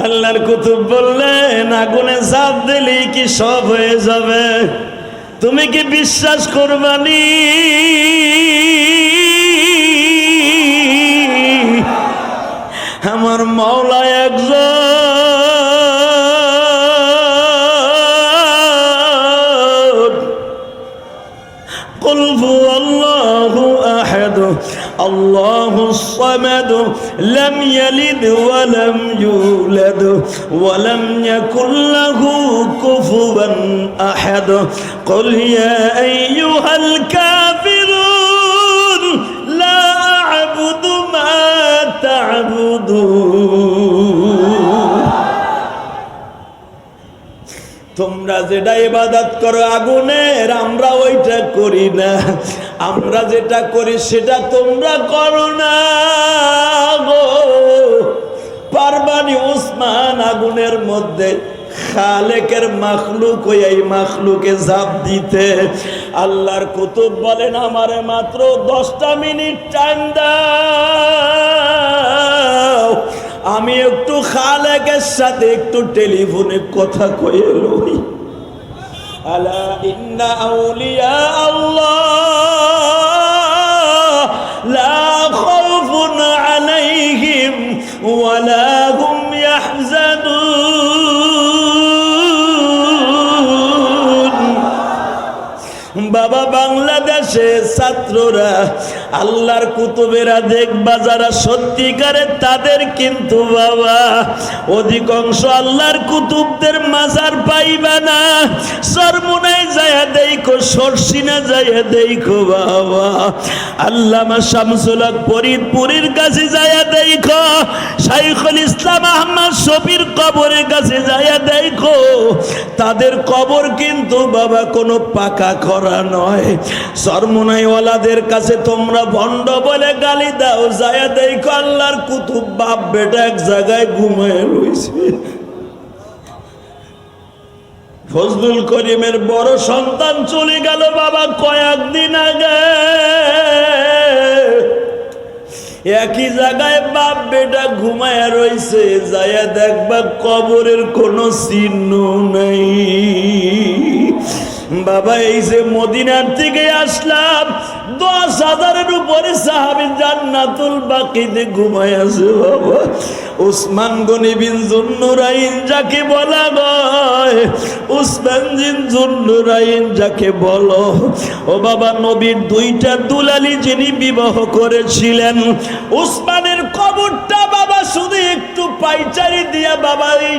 আল্লাহর কুতুব বললেন আগুনে ঝাঁপ দিলেই কি সব হয়ে যাবে? তুমি কি বিশ্বাস করবানি? আমার মাওলা একজন। কুল হুয়াল্লাহু আহাদ আল্লাহুস সামাদ লাম ইয়ালিদ ওয়া লাম ইউলাদ ওয়া লাম ইয়াকুল লাহু কুফুওয়ান আহাদ। কুল ইয়া আইয়ুহাল কাফিরুন লা আ'বুদু মা তা'বুদুন। তোমরা যেটা ইবাদত করো আগুনের, আমরা ওইটা করি না। আমরা যেটা করি সেটা তোমরা করো না গো। পারবানি ওসমান আগুনের মধ্যে খালেকের মাখলুক হয়ে এই মাখলুকে ঝাঁপ দিতে? আল্লাহর কুতুব বলেন আমারে মাত্র 10টা মিনিট টাইম দাও, আমি একটু খালেকের সাথে একটু টেলিফোনে কথা কয়ে লই। আলা ইন্না আউলিয়া আল্লাহ লা খাউফুন আলাইহিম ওয়া লা হুম ইয়াহজানুন। বাবা, বাংলাদেশে ছাত্ররা আল্লাহর কুতুবেরা দেখবা যারা সত্যিকারের, তাদের কিন্তু বাবা অধিকাংশ আল্লাহর কুতুবদের মাজার পাইবা না। সরমুনায় যায়া দেখো, সরসিনা যায়া দেখো বাবা, আল্লামা শামসুল হক ফরিদপুরের কাছে যায়া দেখো, শাইখুল ইসলাম আহমদ শফির কবরের কাছে যায়া দেখো, তাদের কবর কিন্তু বাবা কোনো পাকা করা নয়। সরমুনাই ওয়ালাদের কাছে তোমরা ভণ্ড বলে গালি দাও, যায়া দেখো আল্লাহর কুতুব বাপ বেটা এক জায়গায় ঘুমায় রয়েছে। ফজলুল করিমের বড় সন্তান চলে গেল বাবা কয়েকদিন আগে। একই জায়গায় বাপ বেটা ঘুমায় রয়েছে, যায়া দেখবা কবরের কোনো চিহ্ন নাই। বাবা, এই যে মদিনার থেকে আসলাম, 10,000-এর উপরে সাহাবী জান্নাতুল বাকিতে ঘুমায় আছে বাবা। উসমান গনি বিন যুন্নুরাইন যাকে বলা হয়, উসমান বিন যুন্নুরাইন যাকে বলো, ও বাবা নবীর 2টা দুলালি যিনি বিবাহ করেছিলেন, উসমানের কবরটা বাবা শুধু একটু পাইচারি দিয়া বাবা এই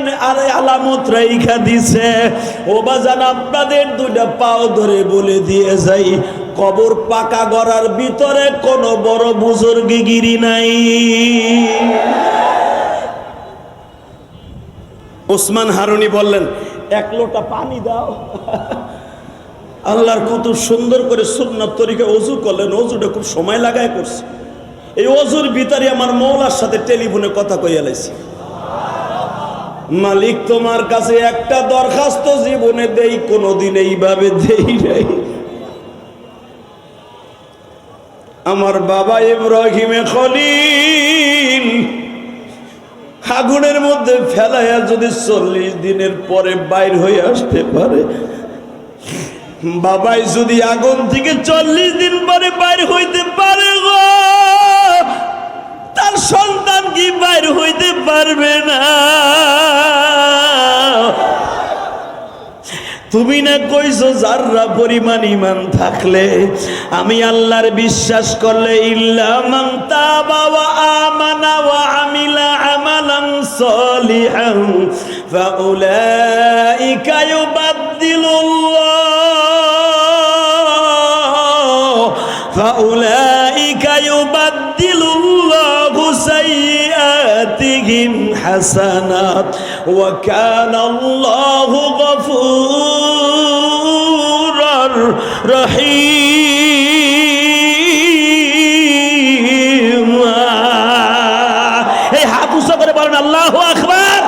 আলামত রাইখা দিছে। ও বাজান, আপনাদের 2টা পাও ধরে বলে দিয়ে যাই, কবর পাকা গড়ার ভিতরে কোনো বড় বুজুর্গিগিরি নাই। ওসমান হারুনি বললেন 1 লোটা পানি দাও। আল্লাহর কত সুন্দর করে সুন্নাত তরিকায় ওযু করলেন, ওযুটা খুব সময় লাগায় করছে। এই ওযুর ভিতরে আমার মওলার সাথে টেলিফোনে কথা কইয়া লাইছি, মালিক তোমার কাছে একটা দরখাস্ত জীবনে দেই, কোনোদিন এইভাবে দেই নাই। আমার বাবা ইব্রাহিমে খলিল আগুনের মধ্যে ফেলাইয়া যদি 40 দিনের পরে বাইর হয়ে আসতে পারে, বাবাই যদি আগুন থেকে 40 দিন পরে বাইর হইতে পারে গো, তার সন্তান কি বাইর হইতে পারবে না? তুমি না কইছো যাররা পরিমাণ ঈমান থাকলে, আমি আল্লাহর বিশ্বাস করলে, ইল্লা মান তাবা ওয়া আমানা ওয়া আমিলা আমালান সলিহান ফাউলাইকা ইউবাদদিলুল্লাহু সাইয়্যাতিহিম হাসানাত ওয়া কানা আল্লাহু গফুরার রহিম। এই হাত উঁচু করে বলেন আল্লাহু আকবার।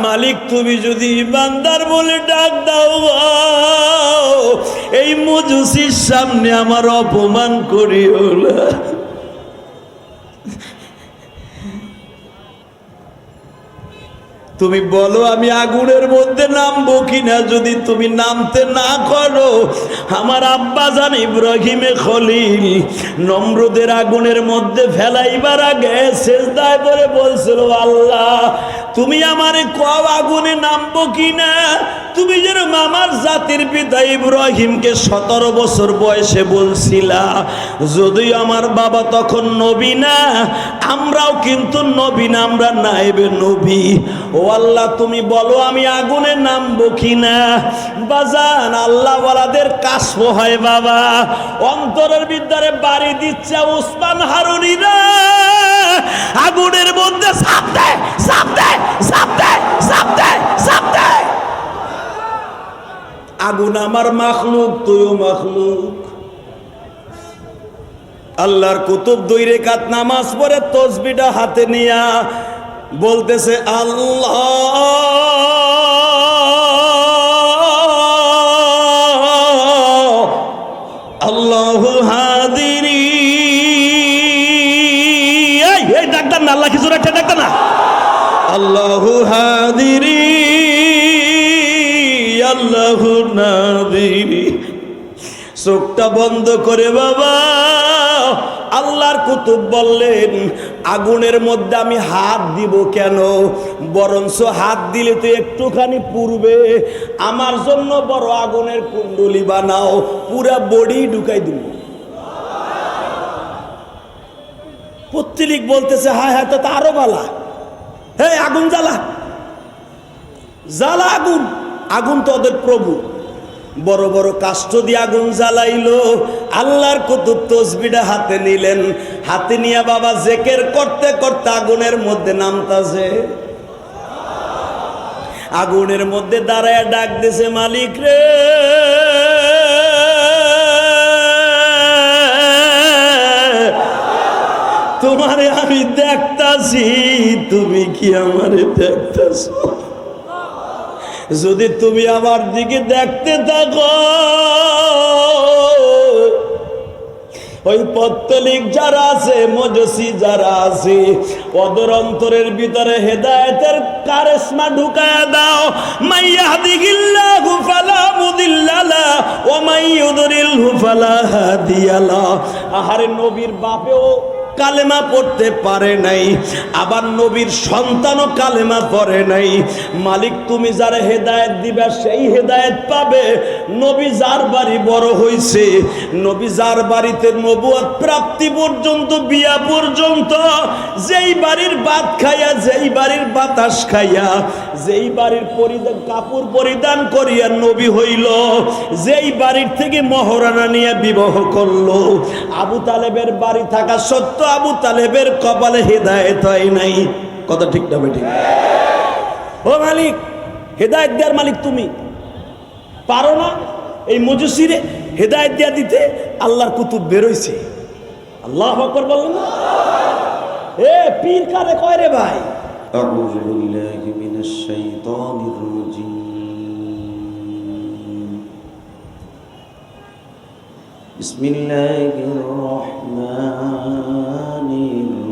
মালিক, তুমি যদি ইমানদার বলে ডাক দাও, এই মজুসির সামনে আমার অপমান করিও না। তুমি বলো আমি আগুনের মধ্যে নামবো কিনা। যদি তুমি নামতে না করো, আমার আব্বা জান ইব্রাহিমে খলিল নমরুদের আগুনের মধ্যে ফেলাইবার আগে সেজদায় পড়ে বলছিল, আল্লাহ তুমি আমারে কও আগুনে নামবো কিনা। তুমি যেন আমার জাতির পিতা ইব্রাহিমকে 17 বছর বয়সে বলছিলা, যদিও আমার বাবা তখন নবী না, আমরাও কিন্তু নবী না, আমরা নায়েবে নবী। ও আল্লাহ তুমি বলো আমি আগুনে নামবো কিনা। বাজান আল্লাহ ওয়ালাদের কাশফ হয় বাবা, অন্তরের ভিতরে বাড়ি দিচ্ছে ওসমান হারুনিরা, আগুনের মধ্যে সাপ দেয়, সাপ দেয়, সাপ দেয়, সাপ দেয়, সাপ দেয়। আগুন আমার মাখলুক, তুইও মাখলুক। আল্লাহর কুতুব 2 রাকাত নামাজ পড়ে তসবিহটা হাতে নিয়া বলতেছে, আল্লাহ আল্লাহু হাদিরি। এই ডাক্তার না, আল্লাহ কিছু একটা ডাক্তার না, আল্লাহু হাদিরি আল্লাহু নাদিরি। চোখটা বন্ধ করে বাবা আল্লাহর কুতুব বললেন, আগুনের মধ্যে আমি হাত দিব কেন, বরঞ্চ হাত দিলে তো একটুখানি পুড়বে, আমার জন্য বড় আগুনের কুণ্ডলি বানাও, পুরা বডি ঢুকাই দিব। পত্রিক বলতেছে, হায় হায়, তো আরো বালা, হে আগুন জ্বালা, জ্বালা আগুন। আগুন তো ওদের প্রভু, বড় বড় কাষ্ঠ দিয়ে আগুন জ্বালাইলো। আল্লাহর কুতুব তসবিহটা হাতে নিলেন, হাতে নিয়ে বাবা জিকির করতে করতে আগুনের মধ্যে নামতাছে। আগুনের মধ্যে দাঁড়ায় ডাক দিছে, মালিক রে তোমারে আমি দেখতাছি, তুমি কি আমারে দেখতাছো? যদি তুমি আমার দিকে দেখতে থাকো, ওই পত্তলিক যারা আছে, মজসি যারা আছে, ওদের অন্তরের ভিতরে হেদায়েতের কারিশমা ঢুকায়া দাও। মাইয়াহদিহিল্লাহু ফালা মুদিল্লা লাহু ওয়া মাইয়ুদলিলহু ফালা হাদিয়া লাহু। আহারে নবীর বাপেও কালেমা পড়তে পারে নাই, আবার নবীর সন্তানও কালেমা পড়ে নাই। মালিক তুমি যারা হেদায়েত দিবা সেই হেদায়েত পাবে। নবী যার বাড়ি বড় হইছে, নবী যার বাড়িতে নবুয়ত প্রাপ্তি পর্যন্ত, বিয়া পর্যন্ত, যেই বাড়ির ভাত খাইয়া, যেই বাড়ির বাতাস খাইয়া, যেই বাড়ির কাপড় পরিধান করিয়া নবী হইল, যেই বাড়ির থেকে মহারানা নিয়ে বিবাহ করলো, আবু তালেবের বাড়ি থাকা সত্য আবু তালেবের কপালে হেদায়েত হয় নাই। কথা ঠিক না বেঠিক? ও মালিক, হেদায়েত দেওয়ার মালিক তুমি, পারো না এই মজুসিরে হেদায়েত দিয়া দিতে? আল্লাহর কুতুব বেরোইছে। আল্লাহু আকবার বললেন না? এ পীর কারে কয় রে ভাই? আউযু বিল্লাহি মিনাশ শাইতানির রাজীম। বিসমিল্লাহির রহমানির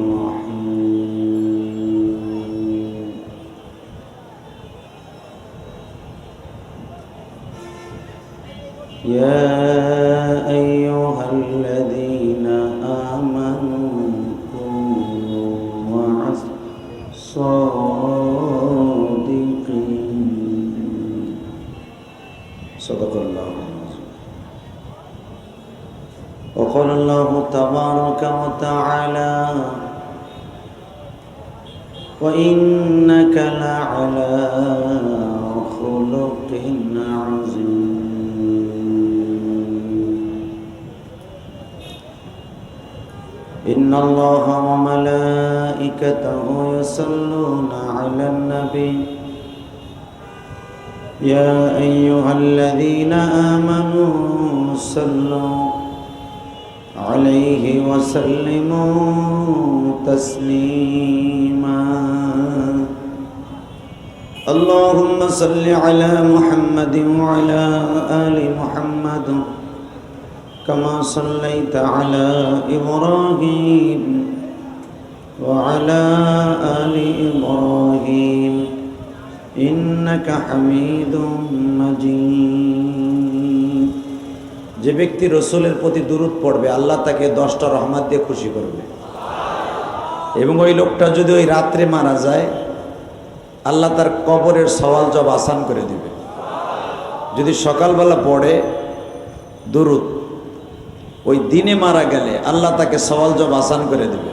রহিম। ইয়া আইয়ুহাল্লাযীনা আমানু কুনু মা'আস সাদিকিন। সাদাকাল্লাহু। وقال الله تبارك وتعالى وإنك لعلى خلق عظيم. إن الله وملائكته يصلون على النبي يا أيها الذين آمنوا صلوا عليه وسلموا تسليما. اللهم صل على محمد وعلى آل محمد كما صليت على إبراهيم وعلى آل إبراهيم ইন্নাকা হামিদুম মাজিদ। যে ব্যক্তি রসুলের প্রতি দুরূদ পড়বে আল্লাহ তাকে 10টা রহমত দিয়ে খুশি করবে, এবং ওই লোকটা যদি ওই রাত্রে মারা যায় আল্লাহ তার কবরের সওয়াল জব আসান করে দিবে। যদি সকালবেলা পড়ে দুরূদ, ওই দিনে মারা গেলে আল্লাহ তাকে সওয়াল জব আসান করে দেবে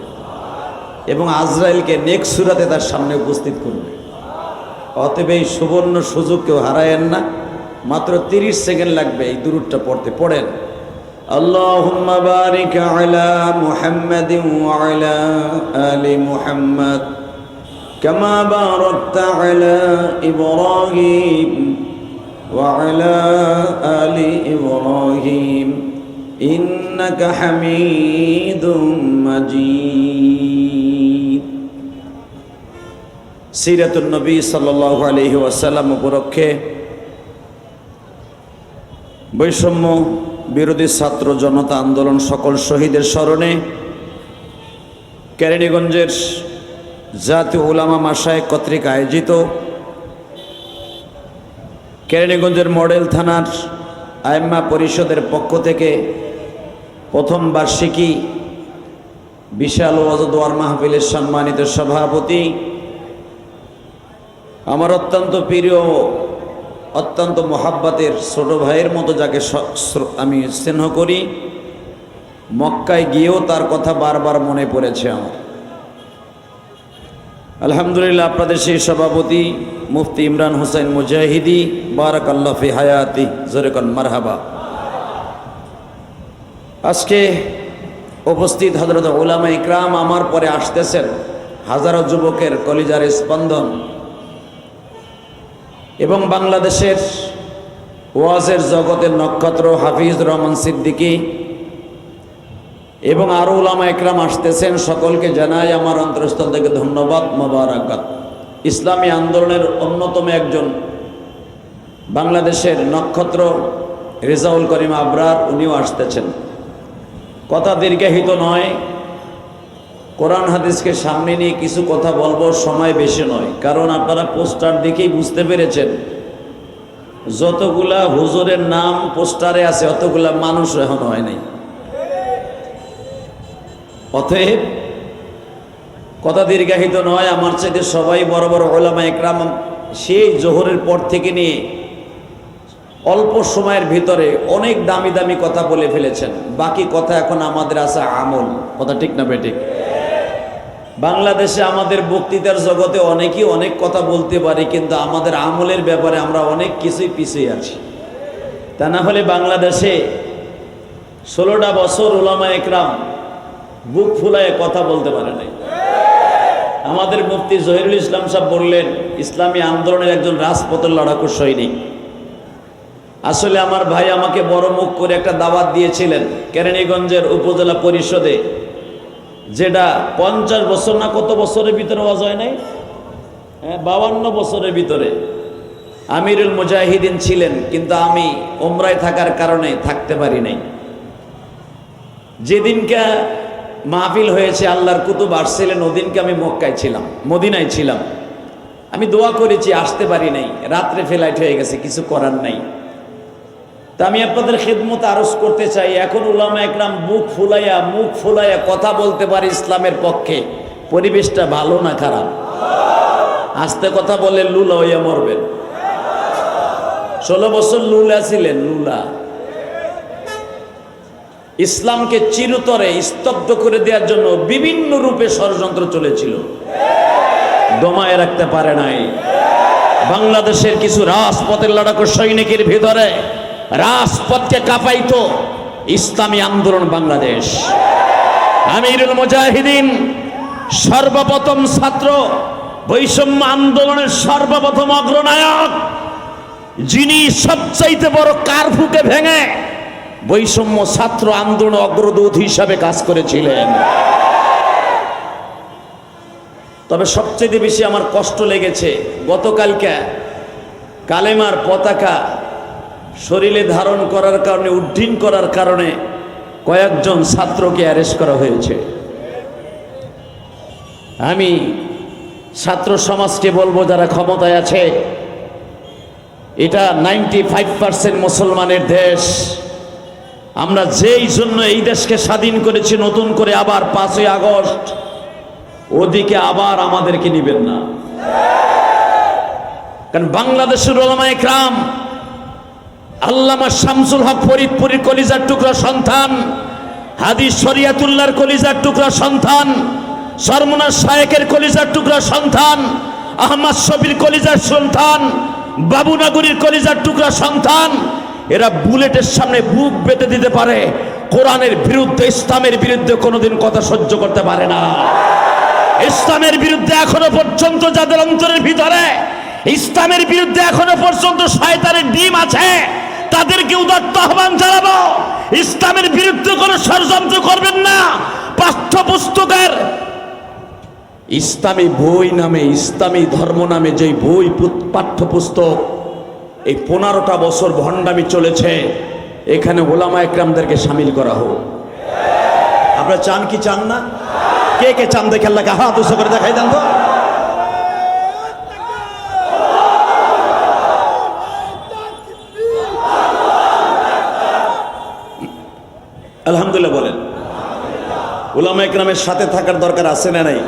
এবং আজরাইলকে নেক্সট সূরাতে তার সামনে উপস্থিত করবে। অতএব এই সুবর্ণ সুযোগ কেউ হারায়েন না। মাত্র 30 সেকেন্ড লাগবে এই দুরূদটা পড়তে। পড়েন আল্লাহুম্মা বারিক আলা মুহাম্মাদিন ওয়া আলা আলি মুহাম্মাদ কামা বারাকতা আলা ইব্রাহিম ওয়া আলা আলি ইব্রাহিম ইন্নাকা হামিদুম মাজিদ। সিরাতুন নবী সাল্লাল্লাহু আলাইহি ওয়াসাল্লাম উপলক্ষে বৈষম্য বিরোধী ছাত্র জনতা আন্দোলন সকল শহীদের স্মরণে কেরানীগঞ্জের জাতীয় উলামা মাশায়েখ কর্তৃক আয়োজিত কেরানীগঞ্জের মডেল থানার আইম্মা পরিষদের পক্ষ থেকে প্রথম বার্ষিকী বিশাল ওয়াজ দোয়ার মাহফিলের সম্মানিত সভাপতি, আমার অত্যন্ত প্রিয়, অত্যন্ত মোহাব্বতের ছোট ভাইয়ের মতো যাকে আমি স্নেহ করি, মক্কায় গিয়েও তার কথা বারবার মনে পড়েছে আমার। আলহামদুলিল্লাহ, আপনাদের সেই সভাপতি মুফতি ইমরান হোসেন মুজাহিদি, বারাকাল্লাহ ফি হায়াতি, জোরে কোন মারহাবা। আজকে উপস্থিত হযরত উলামা ইকরাম, আমার পরে আসতেছেন হাজারো যুবকের কলিজার স্পন্দন এবং বাংলাদেশের ওয়াজের জগতের নক্ষত্র হাফিজ রহমান সিদ্দিকী এবং আরো উলামা ইকরাম আসতেছেন। সকলকে জানাই আমার অন্তরস্থল থেকে ধন্যবাদ, মোবারকাত। ইসলামী আন্দোলনের অন্যতম একজন বাংলাদেশের নক্ষত্র রেজাউল করিম আবরার, উনিও আসতেছেন। কথা দীর্ঘায়িত নয়, কোরআন হাদিসকে সামনে নিয়ে কিছু কথা বলবো, সময় বেশি নয়, কারণ আপনারা পোস্টার দেখেই বুঝতে পেরেছেন যতগুলা হুজুরের নাম পোস্টারে আছে অতগুলা মানুষ এখন হয় নাই। অতএব কথা দীর্ঘায়িত নয়, আমার চাইতে সবাই বড় বড় উলামা ইকরাম সেই জোহরের পর থেকে নিয়ে অল্প সময়ের ভিতরে অনেক দামি দামি কথা বলে ফেলেছেন। বাকি কথা এখন আমাদের আছে আমল। কথা ঠিক না বেঠিক? বাংলাদেশে আমাদের বক্তৃতার জগতে অনেকেই অনেক কথা বলতে পারি, কিন্তু আমাদের আমলের ব্যাপারে আমরা অনেক কিছুই পিছিয়ে আছি। তা না হলে বাংলাদেশে 16টা বছর উলামা ইকরাম বুক ফুলায় কথা বলতে পারে নাই। আমাদের মুফতি জহিরুল ইসলাম সাহেব বললেন, ইসলামী আন্দোলনের একজন রাজপথের লড়াকু সৈনিক। আসলে আমার ভাই আমাকে বড় মুখ করে একটা দাওয়াত দিয়েছিলেন কেরানীগঞ্জের উপজেলা পরিষদে, যেটা 50 বছর না কত বছরের ভিতরে ওয়াজ হয় নাই, 52 বছরের ভিতরে আমিরুল মুজাহিদিন ছিলেন, কিন্তু আমি উমরায় থাকার কারণে থাকতে পারি নাই। যেদিনকে মাহফিল হয়েছে, আল্লাহর কুতুব আসছিলেন, ওদিনকে আমি মক্কায় ছিলাম, মদিনায় ছিলাম। আমি দোয়া করেছি, আসতে পারি নাই, রাত্রে ফ্লাইট হয়ে গেছে, কিছু করার নাই। তা আমি আপনাদের খিদমত আরজ করতে চাই, এখন উলামা ইকরাম মুখ ফুলাইয়া কথা বলতে পারে ইসলামের পক্ষে। পরিবেশটা ভালো না খারাপ? আস্তে কথা বলে লুলা হইয়া মরবেন। 16 বছর লুলা ছিলেন, লুলা। ইসলামকে চিরতরে স্তব্ধ করে দেওয়ার জন্য বিভিন্ন রূপে ষড়যন্ত্র চলেছিল, দমায় রাখতে পারে নাই। বাংলাদেশের কিছু রাজপথের লড়াকু সৈনিকের ভিতরে রাজপথকে কাঁপাইতো ইসলামী আন্দোলন বাংলাদেশ। আমিরুল মুজাহিদিন সর্বপ্রথম ছাত্র বৈষম্য আন্দোলনের সর্বপ্রথম অগ্রনায়ক, যিনি সবচাইতে বড় কারফুকে ভেঙে বৈষম্য ছাত্র আন্দোলন অগ্রদূত হিসাবে কাজ করেছিলেন। তবে সবচেয়ে বেশি আমার কষ্ট লেগেছে, গতকালকে কালেমার পতাকা শরীরে ধারণ করার কারণে, উড্ডীন করার কারণে কয়েকজন ছাত্রকে অ্যারেস্ট করা হয়েছে। আমি ছাত্র সমাজকে বলবো, যারা ক্ষমতায় আছে, এটা 95% মুসলমানের দেশ। আমরা যেই জন্য এই দেশকে স্বাধীন করেছি নতুন করে, আবার 5ই আগস্ট ওদিকে আবার আমাদেরকে নিবেন না। কারণ বাংলাদেশের উলামায়ে কেরাম, আল্লামা শামসুল হক ফরিদপুরীর কলিজার টুকরা সন্তান, হাদিস শরিয়াতুল্লাহর কলিজার টুকরা সন্তান, সরমুনা শায়েকের কলিজার টুকরা সন্তান, আহমদ শফির কলিজার সন্তান, বাবুনগরীর কলিজার টুকরা সন্তান, এরা বুলেটের সামনে বুক বেঁধে দিতে পারে, কোরআনের বিরুদ্ধে, ইসলামের বিরুদ্ধে কোনোদিন কথা সহ্য করতে পারে না। ইসলামের বিরুদ্ধে এখনো পর্যন্ত যাদের অন্তরের ভিতরে ইসলামের বিরুদ্ধে এখনো পর্যন্ত শয়তানের ডিম আছে, তাদেরকে উদাত্ত আহ্বান জানাবো, ইসলামের বিরুদ্ধে কোনো ষড়যন্ত্র করবেন না। পাঠ্যপুস্তকের ইসলামী বই নামে, ইসলামী ধর্ম নামে যে বই, পাঠ্যপুস্তক, এই 15টা বছর ভণ্ডামি চলেছে, এখানে ওলামায়ে কেরামদেরকে শামিল করা হোক। আপনারা চান কি চান না? কে কে চান দেখে আল্লাহকে হাত উঁচু করে দেখাই দেন তো। আলহামদুলিল্লাহ বলেন। উলামায়ে কেরামের সাথে থাকার দরকার আছে না নাই?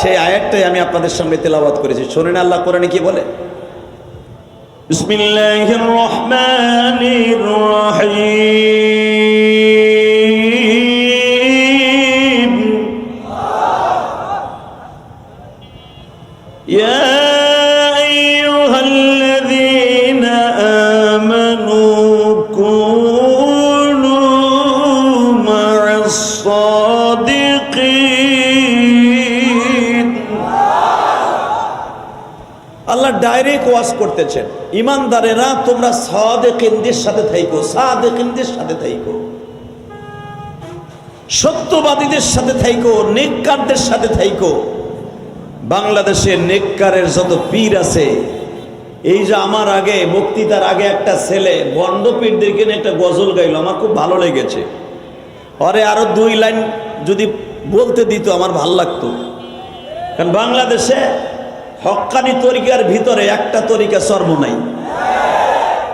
সেই আয়াতটাই আমি আপনাদের সামনে তেলাওয়াত করেছি, শোনেন আল্লাহ কোরআনে কি বলে। বিসমিল্লাহির রহমানির রহিম। ইয়া আইয়ুহাল্লাযীনা আমানু কুনু মা'আস সাদিকিন। আল্লাহ ডাইরেক্ট ওয়াজ করতেছেন, ইমানদারেরা তোমরা সাদিকিনদের সাথে থাইকো, সাদিকিনদের সাথে থাইকো, সত্যবাদীদের সাথে থাইকো, নেককারদের সাথে থাইকো। বাংলাদেশে নেককারের যত পীর আছে, এই যে আমার আগে বক্তৃতার আগে একটা ছেলে বন্ড পীরদেরকে নিয়ে একটা গজল গাইলো, আমার খুব ভালো লেগেছে। পরে আরো 2 লাইন যদি বলতে দিত আমার ভাল লাগতো। কারণ বাংলাদেশে হক্কানি তরিকার ভিতরে একটা তরিকা চরমোনাই,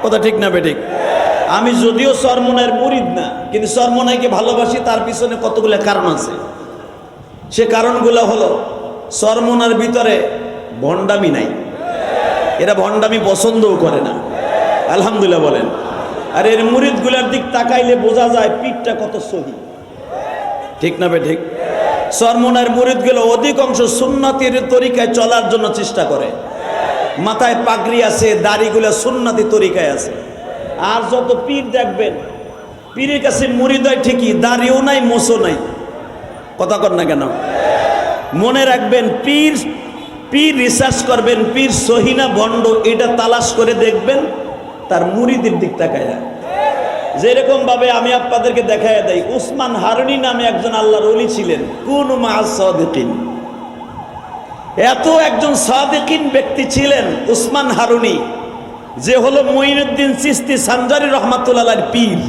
কথা ঠিক না বেঠিক? আমি যদিও চরমোনাইয়ের মুরিদ না, কিন্তু চরমোনাইকে ভালোবাসি, তার পিছনে কতগুলো কারণ আছে। সে কারণগুলো হলো, চরমোনার ভিতরে ভণ্ডামি নাই, এরা ভণ্ডামি পছন্দও করে না, আলহামদুলিল্লাহ বলেন। আর এর মুরিদগুলার দিক তাকাইলে বোঝা যায় পিঠটা কত সহি, ঠিক না বেঠিক? চরমোনার মুরিদগুলো অধিকাংশ সুন্নতির তরিকায় চলার জন্য চেষ্টা করে, মাথায় পাগড়ি আছে, দাড়িগুলো সুন্নতি তরিকায় আছে। আর যত পীর দেখবেন, পীরের কাছে মুরিদ হয় ঠিকই, দাড়িও নাই, মোছও নাই, কথা কর না কেন? মনে রাখবেন, পীর রিসার্চ করবেন, পীর সহিনা ভণ্ড এটা তালাশ করে দেখবেন তার মুরিদের দিক তাকায়। যেরকম ভাবে আমি আপনাদেরকে দেখায় দেই, উসমান হারুনি নামে একজন আল্লাহর ওলি ছিলেন, কুনু মা'আস সাদিকিন। এত একজন সাদিকিন ব্যক্তি ছিলেন উসমান হারুনি, যে হলো মুঈনুদ্দিন চিশতি সানজারি রহমাতুল্লাহর পীর।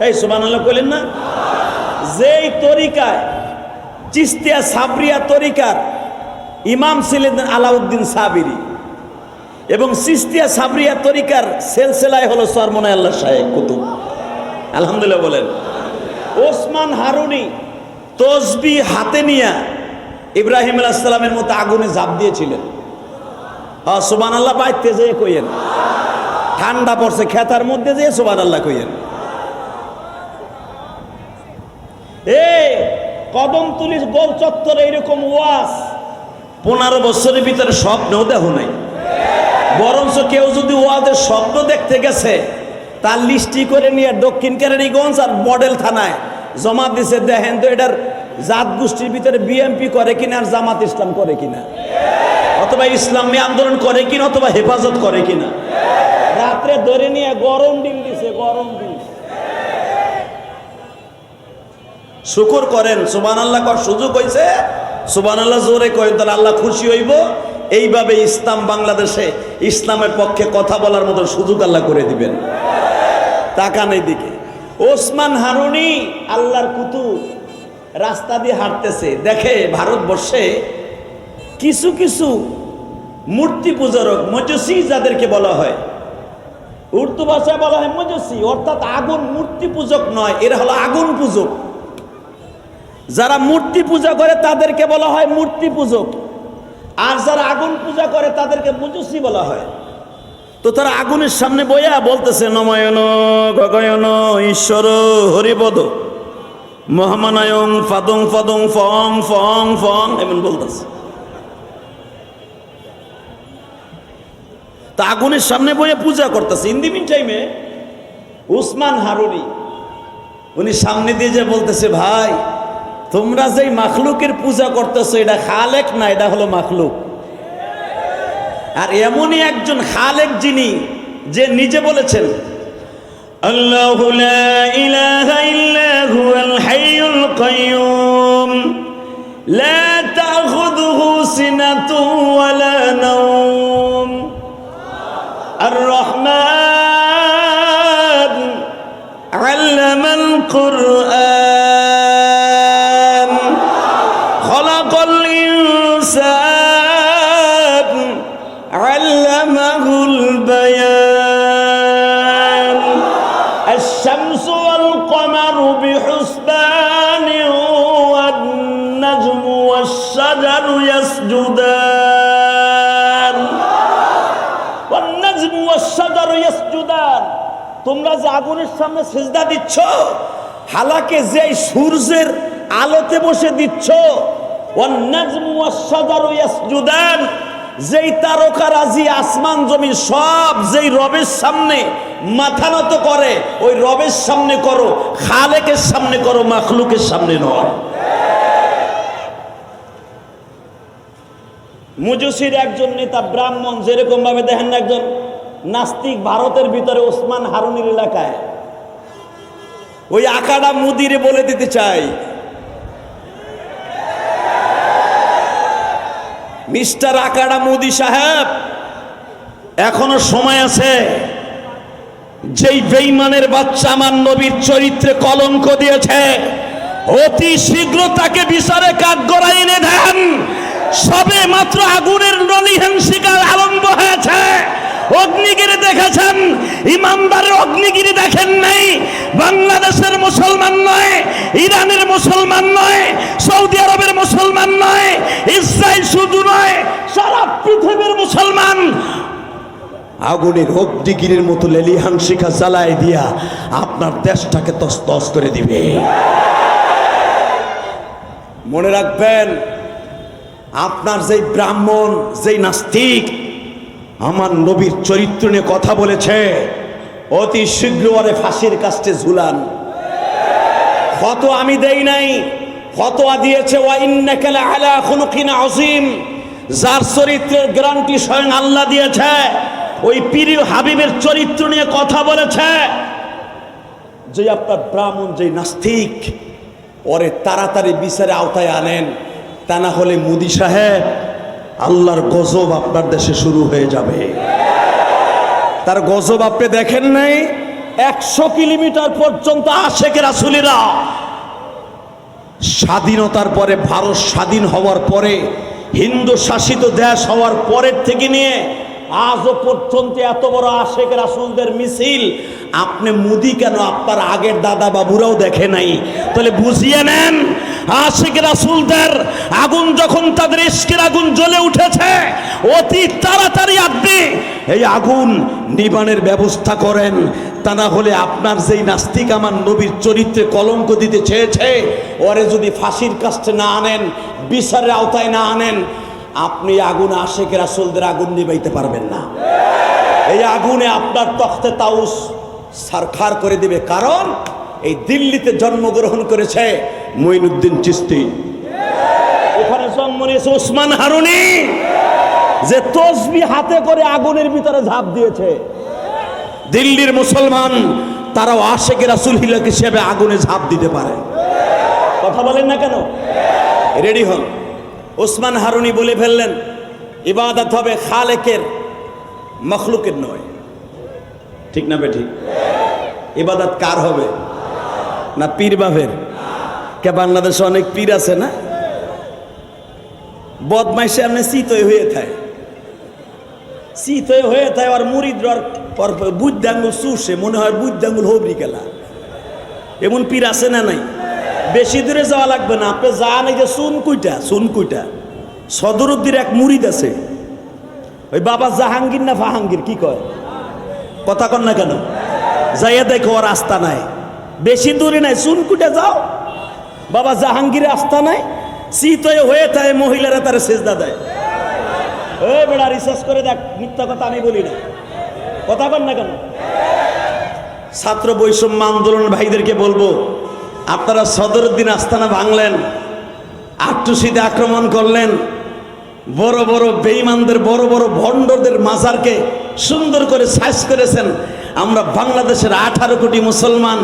এই সুবহানাল্লাহ বলেন না? যেই তরিকায় চিশতিয়া সাবরিয়া তরিকার ইমাম ছিলেন আলাউদ্দিন সাবিরি, এবং চিশতিয়া সাবরিয়া তরিকার সিলসিলায় হলো চরমোনাই আল্লাহ শায়েখ কুতুব, আলহামদুলিল্লাহ বলেন। ওসমান হারুনি তসবিহ হাতে নিয়ে ইব্রাহিম আলাইহিস সালামের মতো আগুনে ঝাঁপ দিয়েছিলেন। সুবহানাল্লাহ বাইতে যেয়ে কইেন, ঠান্ডা পড়ছে খেতার মধ্যে যেয়ে সুবহানাল্লাহ কইেন। কদমতলী গোল চত্বরে এরকম ওয়াজ 15 বছরের ভিতরে স্বপ্নেও দেখো নাই। বরঞ্চ কেউ যদি ওয়াজের স্বপ্ন দেখতে গেছে, তার লিস্টি করে নিয়ে দক্ষিণ কেরানীগঞ্জ আর মডেল থানায় জমা দিছে, দেখেন তো এটার জাত গোষ্ঠীর ভিতরে বিএমপি করে কিনা আর জামাত ইসলাম করে কিনা, অথবা ইসলামী আন্দোলন করে কিনা, অথবা হেফাজত করে কিনা। রাত্রে ধরে নিয়ে গরম ডিম দিছে, গরম ডিম। শুকর করেন, সুবহানাল্লাহ কর সুযোগ হইছে, সুবহানাল্লাহ জোরে করেন, তাহলে আল্লাহ খুশি হইব। এইভাবে ইসলাম বাংলাদেশে ইসলামের পক্ষে কথা বলার মতো সুযোগ আল্লাহ করে দিবেন। তাকান এই দিকে, ওসমান হারুনি আল্লাহর কুতুব রাস্তা দিয়ে হাঁটতেছে, দেখে ভারতবর্ষে কিছু কিছু মূর্তি পূজারক মজুসি যাদেরকে বলা হয়, উর্দু ভাষায় বলা হয় মজুসি, অর্থাৎ আগুন মূর্তি পূজক নয়, এরা হলো আগুন পূজক। যারা মূর্তি পূজা করে তাদেরকে বলা হয় মূর্তি পূজক, আর যারা আগুন পূজা করে তাদেরকে মজুসি বলা হয়। তো তারা আগুনের সামনে বইয়া বলতেছে নময়ন গগয়ন ঈশ্বর হরিপদ মহামানায়ং ফাদং ফাদং ফং ফং ফং এমন বলতেছে। তা আগুনের সামনে বইয়া পূজা করতেছে। ইন দি মিন টাইমে উসমান হারুনি উনি সামনে দিয়ে যে বলতেছে, ভাই তোমরা যেই মাখলুকের পূজা করতেছো এটা খালেক না, এটা হলো মাখলুক। আর এমনই একজন খালেক যিনি, যে নিজে বলেছেন আল্লাহু লা ইলাহা ইল্লা হুয়াল হাইয়ুল কাইয়ুম লা তাখুযুহু সিনাতুন ওয়ালা নাওম আর রহমান আল্লামাল কুরআন খলাকাল ইনসান আল্লামাহুল বায়ান আশ-শামসু ওয়াল কমারু বিহুসবানিন ওয়ান নাজমু ওয়াশ-শাজারু ইয়াসজুদান ওয়ান নাজমু ওয়াশ-শাজারু ইয়াসজুদান। তোমরা যে আগুনের সামনে সিজদা দিচ্ছ, হালাকে যে সূর্যের আলোতে বসে দিচ্ছ, ওয়ান নাজমু ওয়াশ-শাজারু ইয়াসজুদান, যেই তারকারাজি আসমান জমিন সব যেই রবের সামনে মাথা নত করে, ওই রবের সামনে করো, খালেকের সামনে করো, মাখলুকের সামনে নয়। মুজুসির একজন নেতা ব্রাহ্মণ, যেরকম ভাবে দেখেন না একজন নাস্তিক ভারতের ভিতরে ওসমান হারুনির এলাকায়, ওই আকাডা মুদিরে বলে দিতে চাই, মিস্টার আকাডা মোদি সাহেব, এখনো সময় আছে। যেই বেঈমানের বাচ্চা আমার নবীর চরিত্রে কলঙ্ক দিয়েছে, অতি শীঘ্র তাকে বিচারে কাঠগড়ায় এনে দেন। সবে মাত্র আগুনের নলিহীন আরম্ভ হয়েছে। অগ্নিগিরি দেখেছেন, ইমানদারের অগ্নিগিরি দেখেন নাই। বাংলাদেশের মুসলমান নয়, ইরানের মুসলমান নয়, সৌদি আরবের মুসলমান নয়, ইসরায়েল শুধু নয়, সারা পৃথিবীর মুসলমান আগুনের অগ্নিগিরির মতো লেলিহান শিখা জ্বালায় দিয়া আপনার দেশটাকে তছনছ করে দিবে। মনে রাখবেন, আপনার যেই ব্রাহ্মণ, যেই নাস্তিক আমার নবীর চরিত্র নিয়ে কথা বলেছে, অতি শীঘ্র ওরে ফাঁসির কাস্টে ঝুলান। ফতোয়া আমি দেই নাই, ফতোয়া দিয়েছে ওয়া ইন্নাকা লাআলা খুলুকিন আযীম, যার চরিত্রের গ্যারান্টি স্বয়ং আল্লাহ দিয়েছে। ওই প্রিয় হাবিবের চরিত্র নিয়ে কথা বলেছে। যে আপনার ব্রাহ্মণ, যে নাস্তিক, ওরে তাড়াতাড়ি বিচারে আওতায় আনেন, তা না হলে মোদি সাহেব আল্লাহর গজব আপনার দেশে শুরু হয়ে যাবে। তার গজব আপনি দেখেন নাই? 100 কিলোমিটার পর্যন্ত আশেকে রাসূলেরা স্বাধীনতার পরে, ভারত স্বাধীন হওয়ার পরে, হিন্দু শাসিত দেশ হওয়ার পরের থেকে নিয়ে আজও পর্যন্ত এত বড় আশেকে রাসূলদের মিছিল আপনি মুদি কেন আপনার আগের দাদা বাবুরাও দেখে নাই? তাহলে বুঝিয়ে নেন, আশেকে রাসূলদের আগুন যখন তাদের ইশকের আগুন জ্বলে উঠেছে, অতি তাড়াতাড়ি আপনি এই আগুন নিবানের ব্যবস্থা করেন। তা না হলে আপনার যেই নাস্তিক আমার নবীর চরিত্রে কলঙ্ক দিতে চেয়েছে, ওরে যদি ফাঁসির কাস্টে না আনেন, বিচারের আওতায় না আনেন, আপনি আগুন আশেকে রাসূলদের আগুন নিবাইতে পারবেন না। এই আগুনে আপনার তখতে তাউস সারখার করে দিবে। কারণ এই দিল্লিতে জন্মগ্রহণ করেছে মঈনুদ্দিন চিশতি, ওখানে জন্ম নিয়েছে ওসমান হারুনি, যে তসবিহ হাতে করে আগুনের ভিতরে ঝাঁপ দিয়েছে। দিল্লির মুসলমান তারাও আশেকে রাসূল হিসেবে আগুনে ঝাঁপ দিতে পারে। কথা বলেন না কেন? রেডি হন। ওসমান হারুনি বলে ফেললেন, ইবাদত হবে খালেকের, মখলুকের নয়। ঠিক না বেঠিক? ইবাদত কার হবে? না পীর বাবের? কে বাংলাদেশে অনেক পীর আছে না? বদমাইশে আপনি চিতই হয়ে থাকে, চিতই হয়ে থাকে। আর মুরিদর বুদ্ধাঙ্গুল চুষে মনে হয় বুদ্ধাঙ্গুল হবরি খেলা, এমন পীর আছে না নাই? বেশি দূরে যাওয়া লাগবে না, আপনি যান এই যে সুনকুইটা সদরুদ্দির এক মুরিদ আছে, ওই বাবা জাহাঙ্গীর না ফাহাঙ্গীর কি কয়, কথা কন না কেন? যাইয়া দেখো ওর আস্থা নাই, বেশি দূরে নাই, সুনকুইটা যাও, বাবা জাহাঙ্গীরের আস্থা নাই, চিতই হয়ে থাকে, মহিলারা তারা সেজদা দেয়। ওই বেড়া রিসার্চ করে দেখ, মিথ্যা কথা আমি বলি না, কথা কন না কেন? ছাত্র বৈষম্য আন্দোলনের ভাইদেরকে বলবো, আপনারা সদরুদ্দিন আস্তানা ভাঙলেন, আটটুসিতে আক্রমণ করলেন, বড় বড় বেঈমানদের বড় বড় ভণ্ডদের মাজারকে সুন্দর করে সাইজ করেছেন। আমরা বাংলাদেশের 18 কোটি মুসলমান,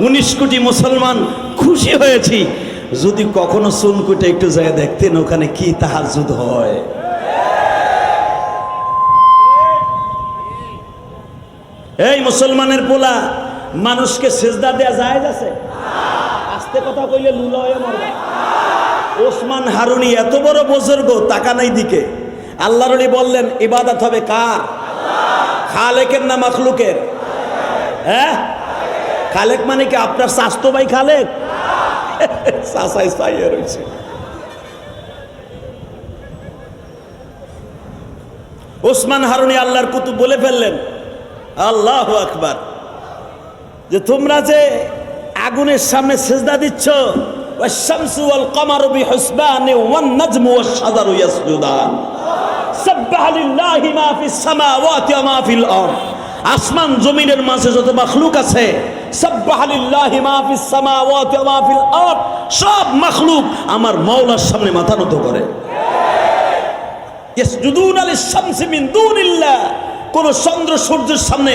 19 কোটি মুসলমান খুশি হয়েছি। যদি কখনো সুনকুটে একটু যায় দেখতেন ওখানে কি তাহাজ্জুদ হয়। এই মুসলমানের পোলা, মানুষকে সেজদা দেয়া জায়েজ আছে? আস্তে কথা কইলে লুলা হয়ে মরবে। ওসমান হারুনি এত বড় বুজুর্গ, টাকা নাই দিকে, আল্লাহর ওলি বললেন ইবাদত হবে কার? খালেকের না মাখলুকের? হ্যাঁ, খালেক মানে কি আপনার স্বাস্থ্য ভাই খালেক? সাসাই সাইয়া রয়েছে। ওসমান হারুনি আল্লাহর কুতুব বলে ফেললেন, আল্লাহু আকবার, যে তোমরা যে আগুনের সামনে সিজদা দিচ্ছ, والشمس والقمر بحسبان والنجم والشجر يسجدان سبح لله ما في السماوات وما في الارض। আসমান জমিনের মাঝে যত মাখলুক আছে, সাব্বাহ লিল্লাহি মা ফিস সামাওয়াতি ওয়া মা ফিল আরদ, সব মাখলুক আমার মাওলার সামনে মাথা নত করে। ইয়াসজুদুনা লিশ-শামসি মিন দুনিল্লাহ, কোন চন্দ্র সূর্যের সামনে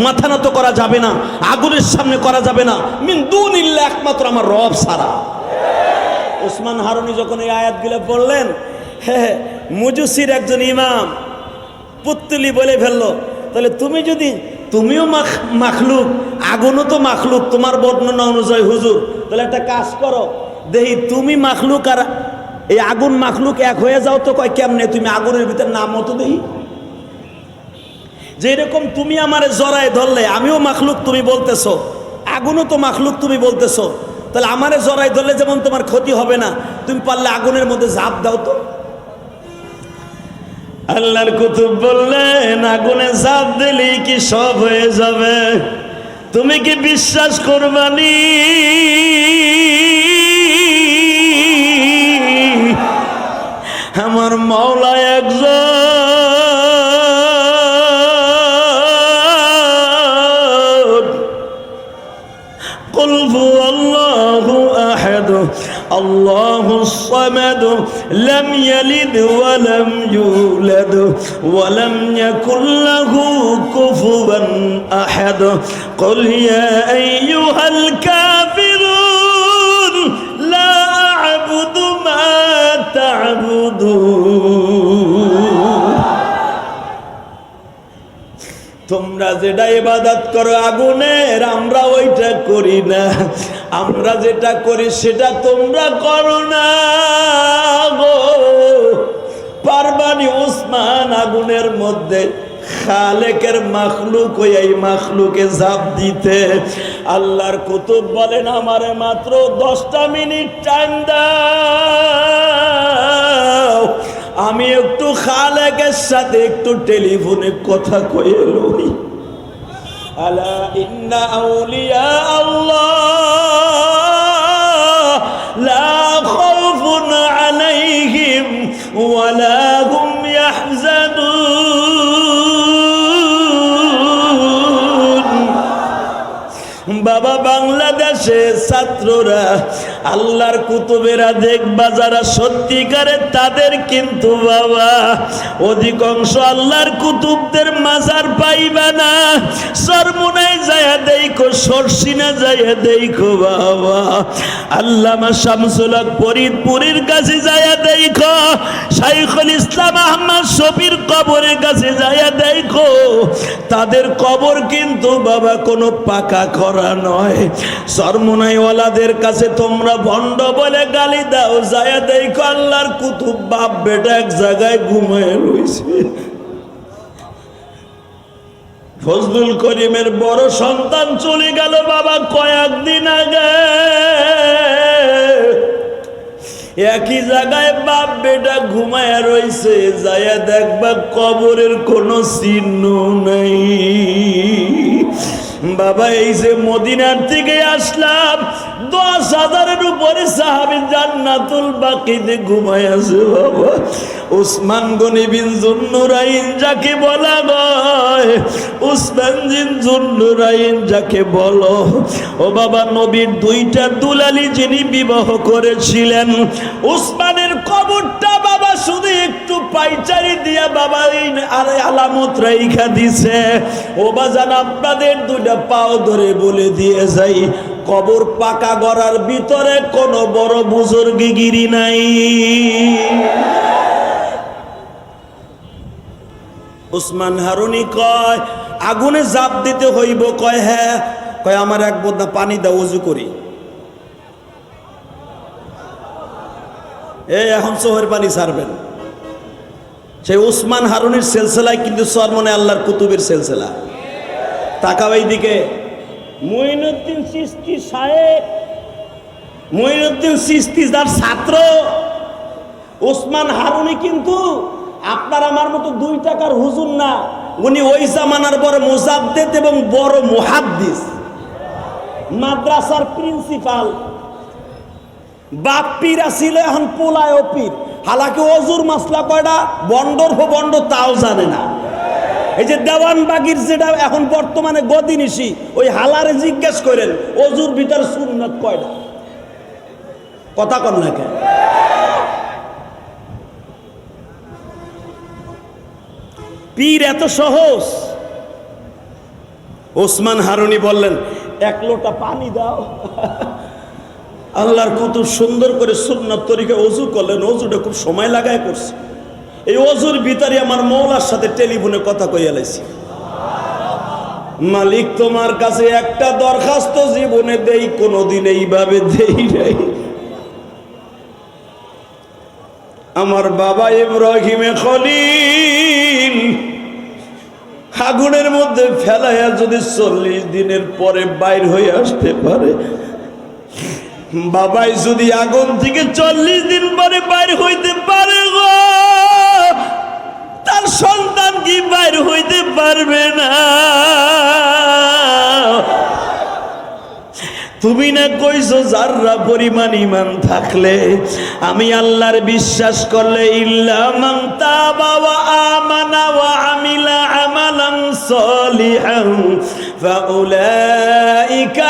মাথা নত করা যাবে না, আগুনের সামনে করা যাবে না, মিন দুনিল্লাহ, একমাত্র আমার রব ছাড়া। ওসমান হারুনি যখন এই আয়াতগুলো পড়লেন, মুজুসির একজন ইমাম পুত্তলি বলে ফেললো, তাহলে তুমি যদি তুমিও মাখলুক, আগুনও তো মাখলুক তোমার বর্ণনা অনুযায়ী হুজুর, তাহলে একটা কাজ করো, দেখি তুমি মাখলুক আর এই আগুন মাখলুক এক হয়ে যাও তো। কয় কেমনে? তুমি আগুনের ভিতরে নামও তো দেখি, যেরকম তুমি আমারে জড়ায় ধরলে আমিও মাখলুক তুমি বলতেছো, আগুনও তো মাখলুক তুমি বলতেছো, তাহলে আমারে জড়ায় ধরলে যেমন তোমার ক্ষতি হবে না, তুমি পারলে আগুনের মধ্যে ঝাঁপ দাও তো। আল্লাহর কুতুব বললেন, আগুনে ঝাঁপ দিলেই কি সব হয়ে যাবে? তুমি কি বিশ্বাস করবানি? আমার মাওলা একজন, قل هو الله أحد الله الصمد لم يلد ولم يولد ولم يكن له كفوا أحد قل يا أيها الكافرون لا أعبد ما تعبدون। তোমরা যেটা ইবাদত করো আগুনের, আমরা ওইটা করি না, আমরা যেটা করি সেটা তোমরা করো না গো। পারবানি ওসমান আগুনের মধ্যে খালেকের মাখলুক হই এই মাখলুকে ঝাঁপ দিতে? আল্লাহর কুতুব বলেন, আমারে মাত্র 10টা মিনিট টাইম দাও, আমি একটু খালেকের সাথে একটু টেলিফোনে কথা কয়ে লই। আলা ইন্না আউলিয়া আল্লাহ লা খাউফুন আলাইহিম ওয়ালা হুম ইয়াহজানুন। বাবা, বাংলাদেশে ছাত্ররা, আল্লাহর কুতুবেরা দেখবা যারা সত্যিকারে, তাদের কিন্তু বাবা অধিকাংশ আল্লাহর কুতুবদের মাজার পাইবা না। সরমুনায় যায়া দেখো, সরসিনা যায়া দেখো বাবা, আল্লামা শামসুল হক ফরিদপুরের কাছে যায়া দেখো, শাইখুল ইসলাম আহমদ শফির কবরের কাছে যায়া দেখো, তাদের কবর কিন্তু বাবা কোনো পাকা করা নয়। নয়। চরমোনাইওয়ালাদের কাছে তোমরা ভণ্ড বলে গালি দাও, যায় দেখো আল্লাহর কুতুব বাপ বেটা এক জায়গায় ঘুমিয়ে রয়েছে। ফজলুল করিমের বড় সন্তান চলে গেল বাবা কয়েকদিন আগে। একই জায়গায় বাপ বেটা ঘুমায়া রয়েছে, যায়া দেখবা কবরের কোনো চিহ্ন নাই। বাবা এই যে মদিনার থেকে আসলাম, 10,000-এর উপরে সাহাবী জান্নাতুল বাকিতে ঘুমায় আছে বাবা। উসমান গনি বিন যুন্নুরাইন যাকে বলা হয়, উসমান বিন যুন্নুরাইন যাকে বলো, ও বাবা নবীর 2টা দুলালি যিনি বিবাহ করেছিলেন, উসমানের কবরটা বাবা শুধু একটু পাইচারি দিয়া বাবা এই আলামত রাইখা দিছে। ও বাজান আপনাদের 2টা পাও ধরে বলে দিয়ে যাই, কবর পাকা গড়ার ভিতরে কোনো বড় বুজুর্গিগিরি নাই। উসমান হারুনি কয় আগুনে জাপ দিতে হইব, কয় হ্যাঁ, কয় আমার এক বোতল পানি দাও ওযু করি। এই এখন চোখের পানি ছাড়বেন। সেই উসমান হারুনির সিলসিলায় কিন্তু চরমনে আল্লাহর কুতুবের সিলসিলা। তাকাও এই দিকে, মুঈনুদ্দিন চিশতি সাহেব, মুঈনুদ্দিন চিশতি যার ছাত্র উসমান হারুনি কিন্তু আপনার আমার মতো 2 টাকার হুজুর না, উনি ওই জামানার বড় মুজাদ্দিদ এবং বড় মুহাদ্দিস, মাদ্রাসার প্রিন্সিপাল। বাপ পীর ছিল, এখন পোলায় পীর। হালাকি অজুর মাসলা কয়টা বন্ডর বন্ড তাও জানে না। এই যে দেওয়ানবাগির যেটা এখন বর্তমানে গদিনিশি, ওই হালারে জিজ্ঞেস করেন অজুর ভিতরে সুন্নাত কয়টা, কথা কন না কেন? পীর এত সহজ। ওসমান হারুনি বললেন 1 লোটা পানি দাও। আল্লাহর কুতুব সুন্দর করে সুন্নাত তরিকায় ওযু করলেন, ওযুটা খুব সময় লাগায় করছে। এই ওযুর ভিতরে আমার মওলার সাথে টেলিফোনে কথা কইয়া লাইছি, মালিক তোমার কাছে একটা দরখাস্ত জীবনে দেই, কোনোদিন এইভাবে দেই নাই। আমার বাবা ইব্রাহিমে খলিল আগুনের মধ্যে ফেলাইয়া যদি 40 দিনের পরে বাইর হয়ে আসতে পারে, বাবাই যদি আগুন থেকে 40 দিন পরে বাইর হইতে পারে গো, তার সন্তান কি বাইর হইতে পারবে না? তুমি না কইছো যাররা পরিমাণ ঈমান থাকলে, আমি আল্লাহর বিশ্বাস করলে, ইল্লা মান তাবা ওয়া আমানা ওয়া আমিলা আমালান সলিহান ফাউলাইকা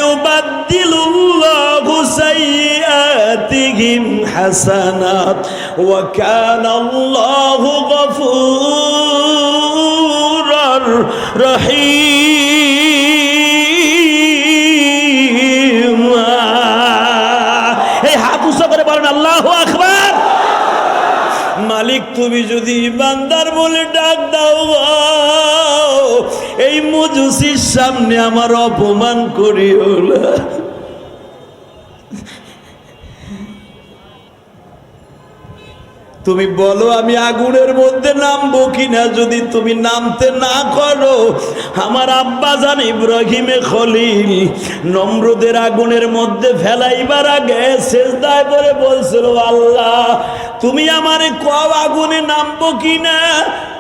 ইউবাদদিলুল্লাহু সাইয়্যাতিহিম হাসানাত ওয়া কানা আল্লাহু গফুরার রহিম। এই হাত উঁচু করে বলেন আল্লাহু আকবার। মালিক তুমি যদি ইমানদার বলে ডাক দাও, এই মজুসির সামনে আমার অপমান করিও না। তুমি বলো আমি আগুনের মধ্যে নামবো কিনা, যদি তুমি নামতে না করো, আমার আব্বা জান ইব্রাহিমে খলিল নমরুদের আগুনের মধ্যে ফেলাইবার আগে সেজদায় পড়ে বলছিল, আল্লাহ তুমি আমারে কও আগুনে নামবো কিনা।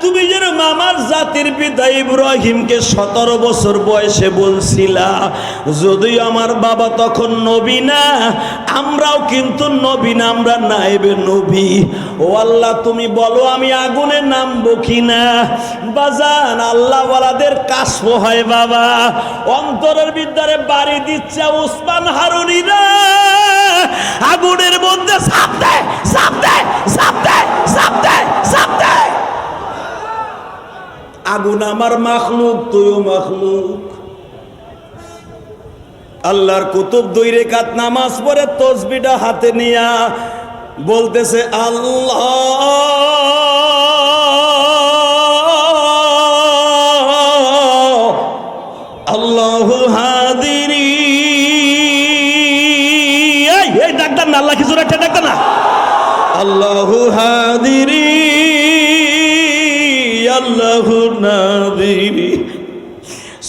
তুমি যেন আমার জাতির পিতা ইব্রাহিমকে 17 বছর বয়সে বলছিলা, যদিও আমার বাবা তখন নবী না, আমরাও কিন্তু নবী না, আমরা নায়েবে নবী। ও আল্লাহ তুমি বলো আমি আগুনে নামবো কিনা। বাজান আল্লাহ ওয়ালাদের কাশফ হয় বাবা, অন্তরের ভিতরে বাড়ি দিচ্ছে উসমান হারুনিরা, আগুনের মধ্যে ঝাঁপ দেয়, ঝাঁপ দেয়, ঝাঁপ দেয়, ঝাঁপ দেয়, ঝাঁপ দেয়। আগুন আমার মাখলুক, তুইও মাখলুক। আল্লাহর কুতুব 2 রাকাত নামাজ পড়ে তসবিহটা হাতে নিয়া বলতেছে, আল্লাহ দেন না, আল্লাহ কি জোরে একটা ডাকতেন না? আল্লাহু হাদিরি আল্লাহু নাদিরি।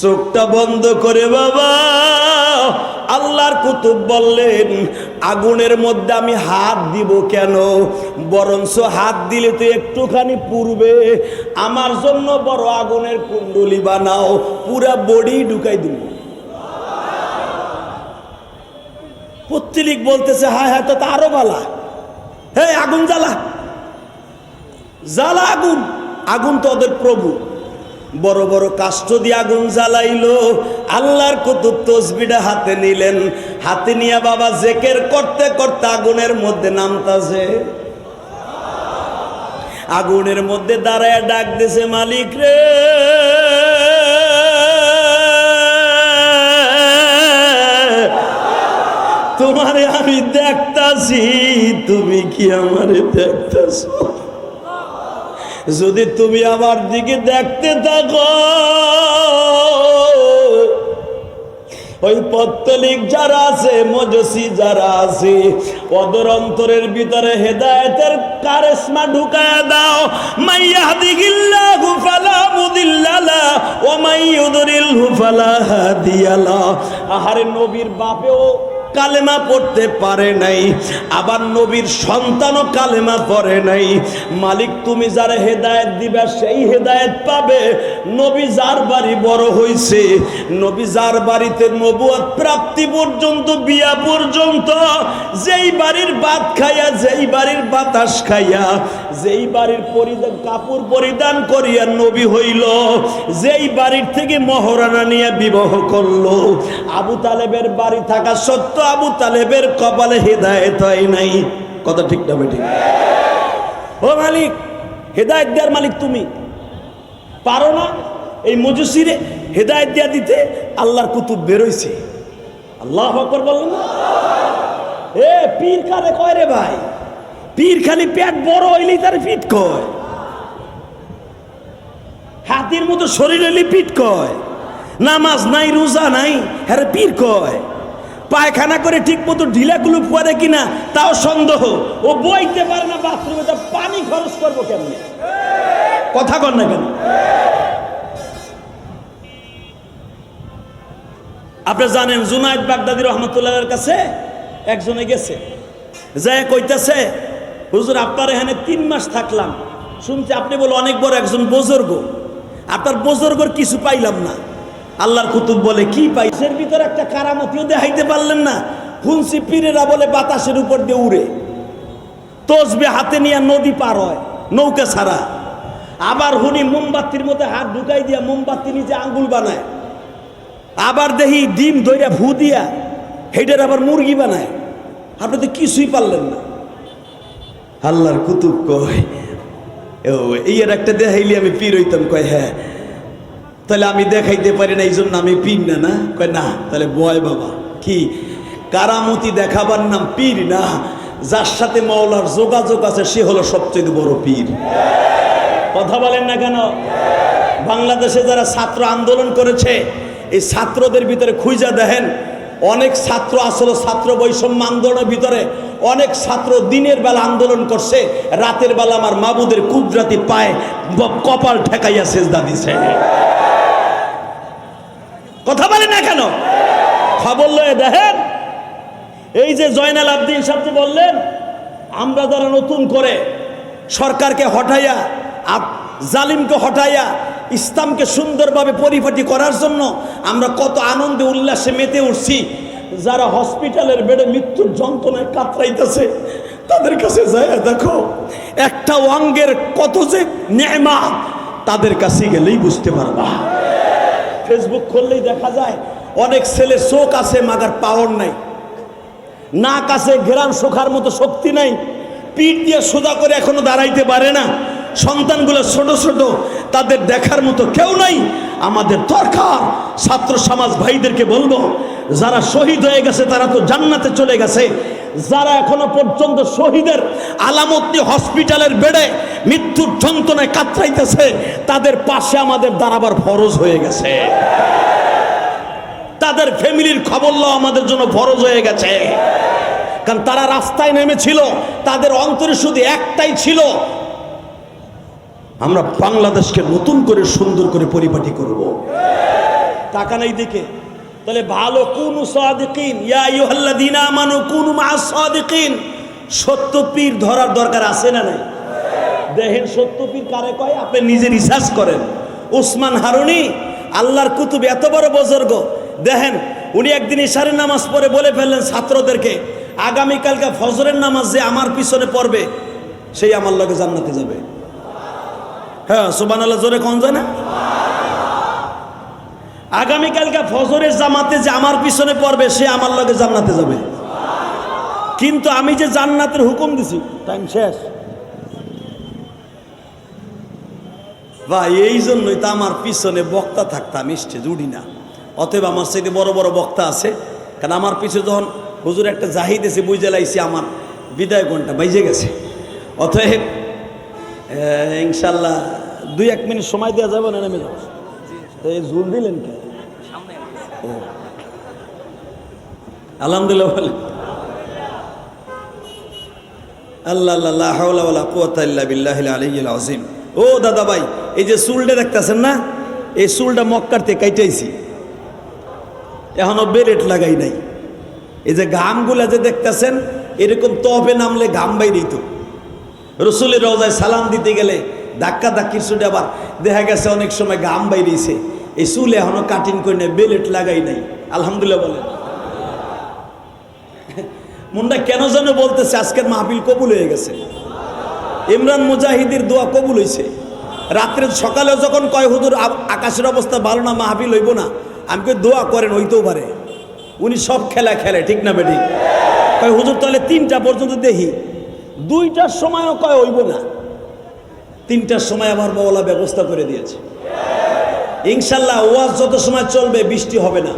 চোখটা বন্ধ করে বাবা আল্লাহর কুতুব বললেন, আগুনের মধ্যে আমি হাত দিব কেন? বরঞ্চ হাত দিলে তো একটুখানি পুড়বে, আমার জন্য বড় আগুনের কুণ্ডলি বানাও, পুরা বডি ঢুকাই দিব। পত্রিক বলতেছে হায় হায়, তো আরো বালা, হে আগুন জ্বালা, জ্বালা আগুন। আগুন তো ওদের প্রভু, বড় বড় কাষ্ঠ দিয়ে আগুন জ্বালাইলো। আল্লাহর কুতুব তসবিটা হাতে নিলেন, হাতে নিয়ে বাবা জেকের করতে করতে আগুনের মধ্যে নামতাছে। আগুনের মধ্যে দাঁড়ায় ডাক দিছে, মালিক রে তোমারে আমি দেখতাছি, তুমি কি আমারে দেখতাছ? যদি তুমি আমার দিকে দেখতে থাকো, ওই পত্তলিক যারা আছে, মজসি যারা আছে, ওদের অন্তরের ভিতরে হেদায়েতের কারিশমা ঢুকায়া দাও। মাইয়াহদিহিল্লাহু ফালা মুদিল্লা লাহু ওয়া মাইয়ুদলিলহু ফালা হাদিয়া লাহু। আহারে নবীর বাপেও কালেমা পড়তে পারে নাই, আবার নবীর সন্তানও কালেমা পড়ে নাই। মালিক তুমি যারা হেদায়েত দিবা সেই হেদায়েত পাবে। নবী যার বাড়ি বড় হইছে, নবী যার বাড়িতে নবুয়ত প্রাপ্তি পর্যন্ত, বিয়া পর্যন্ত, যেই বাড়ির ভাত খাইয়া, যেই বাড়ির বাতাস খাইয়া, যেই বাড়ির কাপড় পরিধান করিয়া নবী হইল, যেই বাড়ির থেকে মহারানা নিয়ে বিবাহ করলো, আবু তালেবের বাড়ি থাকা সত্য আবু তালেবের কপালে হেদায়েত হয় নাই। কথা ঠিক না বেঠিক? ও মালিক, হেদায়েত দেওয়ার মালিক তুমি, পারো না এই মজুসিরে হেদায়েত দেয়া দিতে? আল্লাহর কুতুব বেরোইছে। আল্লাহু আকবার বললেন না? এ পীর কারে কয় রে ভাই? পীর খালি পেট বড় হইলেই তার পিঠ কয়, হাতির মতো শরীর হইলে পিঠ কয়, নামাজ নাই রোজা নাই হ্যাঁ পীর কয়, পায়খানা করে ঠিক মতো ঢিলাগুলো পরে কিনা তাও সন্দেহ, ও বইতে পারে না বাথরুমে, তা পানি খরচ করবো কেমনে? কথা কর না কেন? আপনি জানেন জুনায়েদ বাগদাদী রহমতুল্লাহর কাছে একজনে গেছে, যায় কইতাছে হুজুর আপনার এখানে 3 মাস থাকলাম, শুনছি আপনি বলে অনেক বড় একজন বুজুর্গ, আপনার বুজুর্গর কিছু পাইলাম না। আল্লাহর কুতুব বলে কি পাইছের ভিতরে একটা কারামতিও দেখাইতে পারলেন না? শুনছি পীরেরা বলে বাতাসের উপর দিয়ে উড়ে, তসবিহ হাতে নিয়ে নদী পার হয় নৌকা ছাড়া। আবার হুনি মোমবাতির মধ্যে হাত ঢুকাই দিয়া মোমবাতি নিজে আঙ্গুল বানায়। আবার দেখি ডিম দইরা ভু দিয়া হেডের আবার মুরগি বানায়। আপনি তো কিছুই পারলেন না। আল্লাহর কুতুব কয় এই আর একটা দেখাইলে আমি পীর হইতাম। কয় হ্যাঁ, তাহলে আমি দেখাইতে পারি না এই জন্য আমি পীর না? না কয় না, তাহলে বয় বাবা কি কারামতি দেখাবার নাম পীর না, যার সাথে মাওলার যোগাযোগ আছে সে হলো সবচেয়ে বড় পীর। কথা বলেন না কেন? বাংলাদেশে যারা ছাত্র আন্দোলন করেছে, এই ছাত্রদের ভিতরে খুঁজা দেখেন, অনেক ছাত্র আসলে ছাত্র বৈষম্য আন্দোলনের ভিতরে অনেক ছাত্র দিনের বেলা আন্দোলন করছে, রাতের বেলা আমার মাবুদের কুদরাতি পায় কপাল ঠেকাইয়া সেজদা দিছে। কথা বলেন না কেন? খবর লয়ে দেখেন, এই যে জয়নাল আবদিন সাহেব বললেন আমরা যারা নতুন করে সরকারকে হটাইয়া, জালিমকে হটাইয়া ইসলামকে সুন্দরভাবে পরিপাটি করার জন্য আমরা কত আনন্দে উল্লাসে মেতে উঠছি, যারা হসপিটালের বেডে মৃত্যুর যন্ত্রণায় কাতরাইতেছে তাদের কাছে যায় দেখো একটা অঙ্গের কত যে নেয়ামত, তাদের কাছে গেলেই বুঝতে পারবা। ফেসবুক খুললেই দেখা যায় অনেক ছেলে চোখ আছে মাগার পাওয়ার নাই, নাক আছে ঘেরান শোকার মতো শক্তি নাই, পিঠ দিয়ে সোজা করে এখনো দাঁড়াইতে পারে না, সন্তানগুলো ছোট ছোট, তাদের দেখার মতো কেউ নাই। আমাদের দরকার ছাত্র সমাজ ভাইদেরকে বলবো, যারা শহীদ হয়ে গেছে তারা তো জান্নাতে চলে গেছে, যারা এখনো পর্যন্ত শহীদের আলামত নিয়ে হসপিটালের বেডে মৃত্যুর যন্ত্রণায় কাতরাইতেছে, তাদের পাশে আমাদের দাঁড়াবার ফরজ হয়ে গেছে। তাদের ফ্যামিলির খবর লওয়া আমাদের জন্য ফরজ হয়ে গেছে। কারণ তারা রাস্তায় নেমেছিল, তাদের অন্তরে শুধু একটাই ছিল, আমরা বাংলাদেশকে নতুন করে সুন্দর করে পরিপাটি করব। টাকা নাই দিকে তাহলে ভালো কুনু সাদিকিন, ইয়া আইয়ুহাল্লাযীনা আমানু কুনু মা'আস সাদিকিন। সত্য পীর ধরার দরকার আছে না নাই? দেখেন সত্য পীর কারে কয়, আপনি নিজে রিসার্চ করেন। উসমান হারুনি আল্লাহর কুতুব, এত বড় বুজুর্গ। দেখেন উনি একদিন ইশারের নামাজ পড়ে বলে ফেললেন ছাত্রদেরকে, আগামীকালকে ফজরের নামাজ যে আমার পিছনে পড়বে সেই আমার লগে জান্নাতে যাবে। হ্যাঁ সুবহানাল্লাহ, জোরে কোন যায় না? আগামীকালকে ফজরের জামাতে যে আমার পিছনে পড়বে সে আমার লগে জান্নাতে যাবে। কিন্তু আমি যে জান্নাতের হুকুম দিছি, টাইম শেষ ভাই, এই জন্যই তো আমার পিছনে বক্তা থাকতাম, স্টেজ উঠি না। অতএব আমার সাথে বড় বড় বক্তা আছে, কারণ আমার পিছনে যখন হুজুর একটা জাহিদ এসে বুঝে লাইছি আমার বিদায় ঘন্টা বাইজে গেছে। অতএব ইনশাল্লাহ 2-1 মিনিট সময় দেওয়া যাবে না, নেমে যাবো। এই জোর দিলেন কে? আলহামদুলিল্লাহ বলে আল্লাহ লা হাওলা ওয়ালা কুওয়াতা ইল্লা বিল্লাহিল আলিয়্যিল আযীম। ও দাদা ভাই, এই যে চুলটা দেখতেছেন না, এই চুলটা মক্কার থেকে কাইটাইছি, এখনো বেরেট লাগাই নাই। এই যে ঘামগুলা যে দেখতেছেন, এরকম তবে নামলে ঘাম বাইরেই তো। রসুলের রওজায় সালাম দিতে গেলে ধাক্কা ধাক্কির চুটে আবার দেখা গেছে অনেক সময় ঘাম বাইরেছে। এই চুল এখনো কাটিং করে নেই, বেলেট লাগাই নাই। আলহামদুলিল্লাহ বলেন। মনটা কেন যেন বলতেছে আজকের মাহফিল কবুল হয়ে গেছে। ইমরান মুজাহিদের দোয়া কবুল হয়েছে। রাত্রে সকালে যখন কয় হুজুর আকাশের অবস্থা ভালো না, মাহফিল হইব না, আমি কই দোয়া করেন, হইতেও পারে। উনি সব খেলা খেলে, ঠিক না বেঠিক? কয় হুজুর তাহলে 3টা পর্যন্ত দেখি। 2টার সময়ও কয় হইব না, 3টার সময় আমার মাওলা ব্যবস্থা করে দিয়েছে। ইনশাল্লাহ ওয়াজ যত সময় চলবে বৃষ্টি হবে না,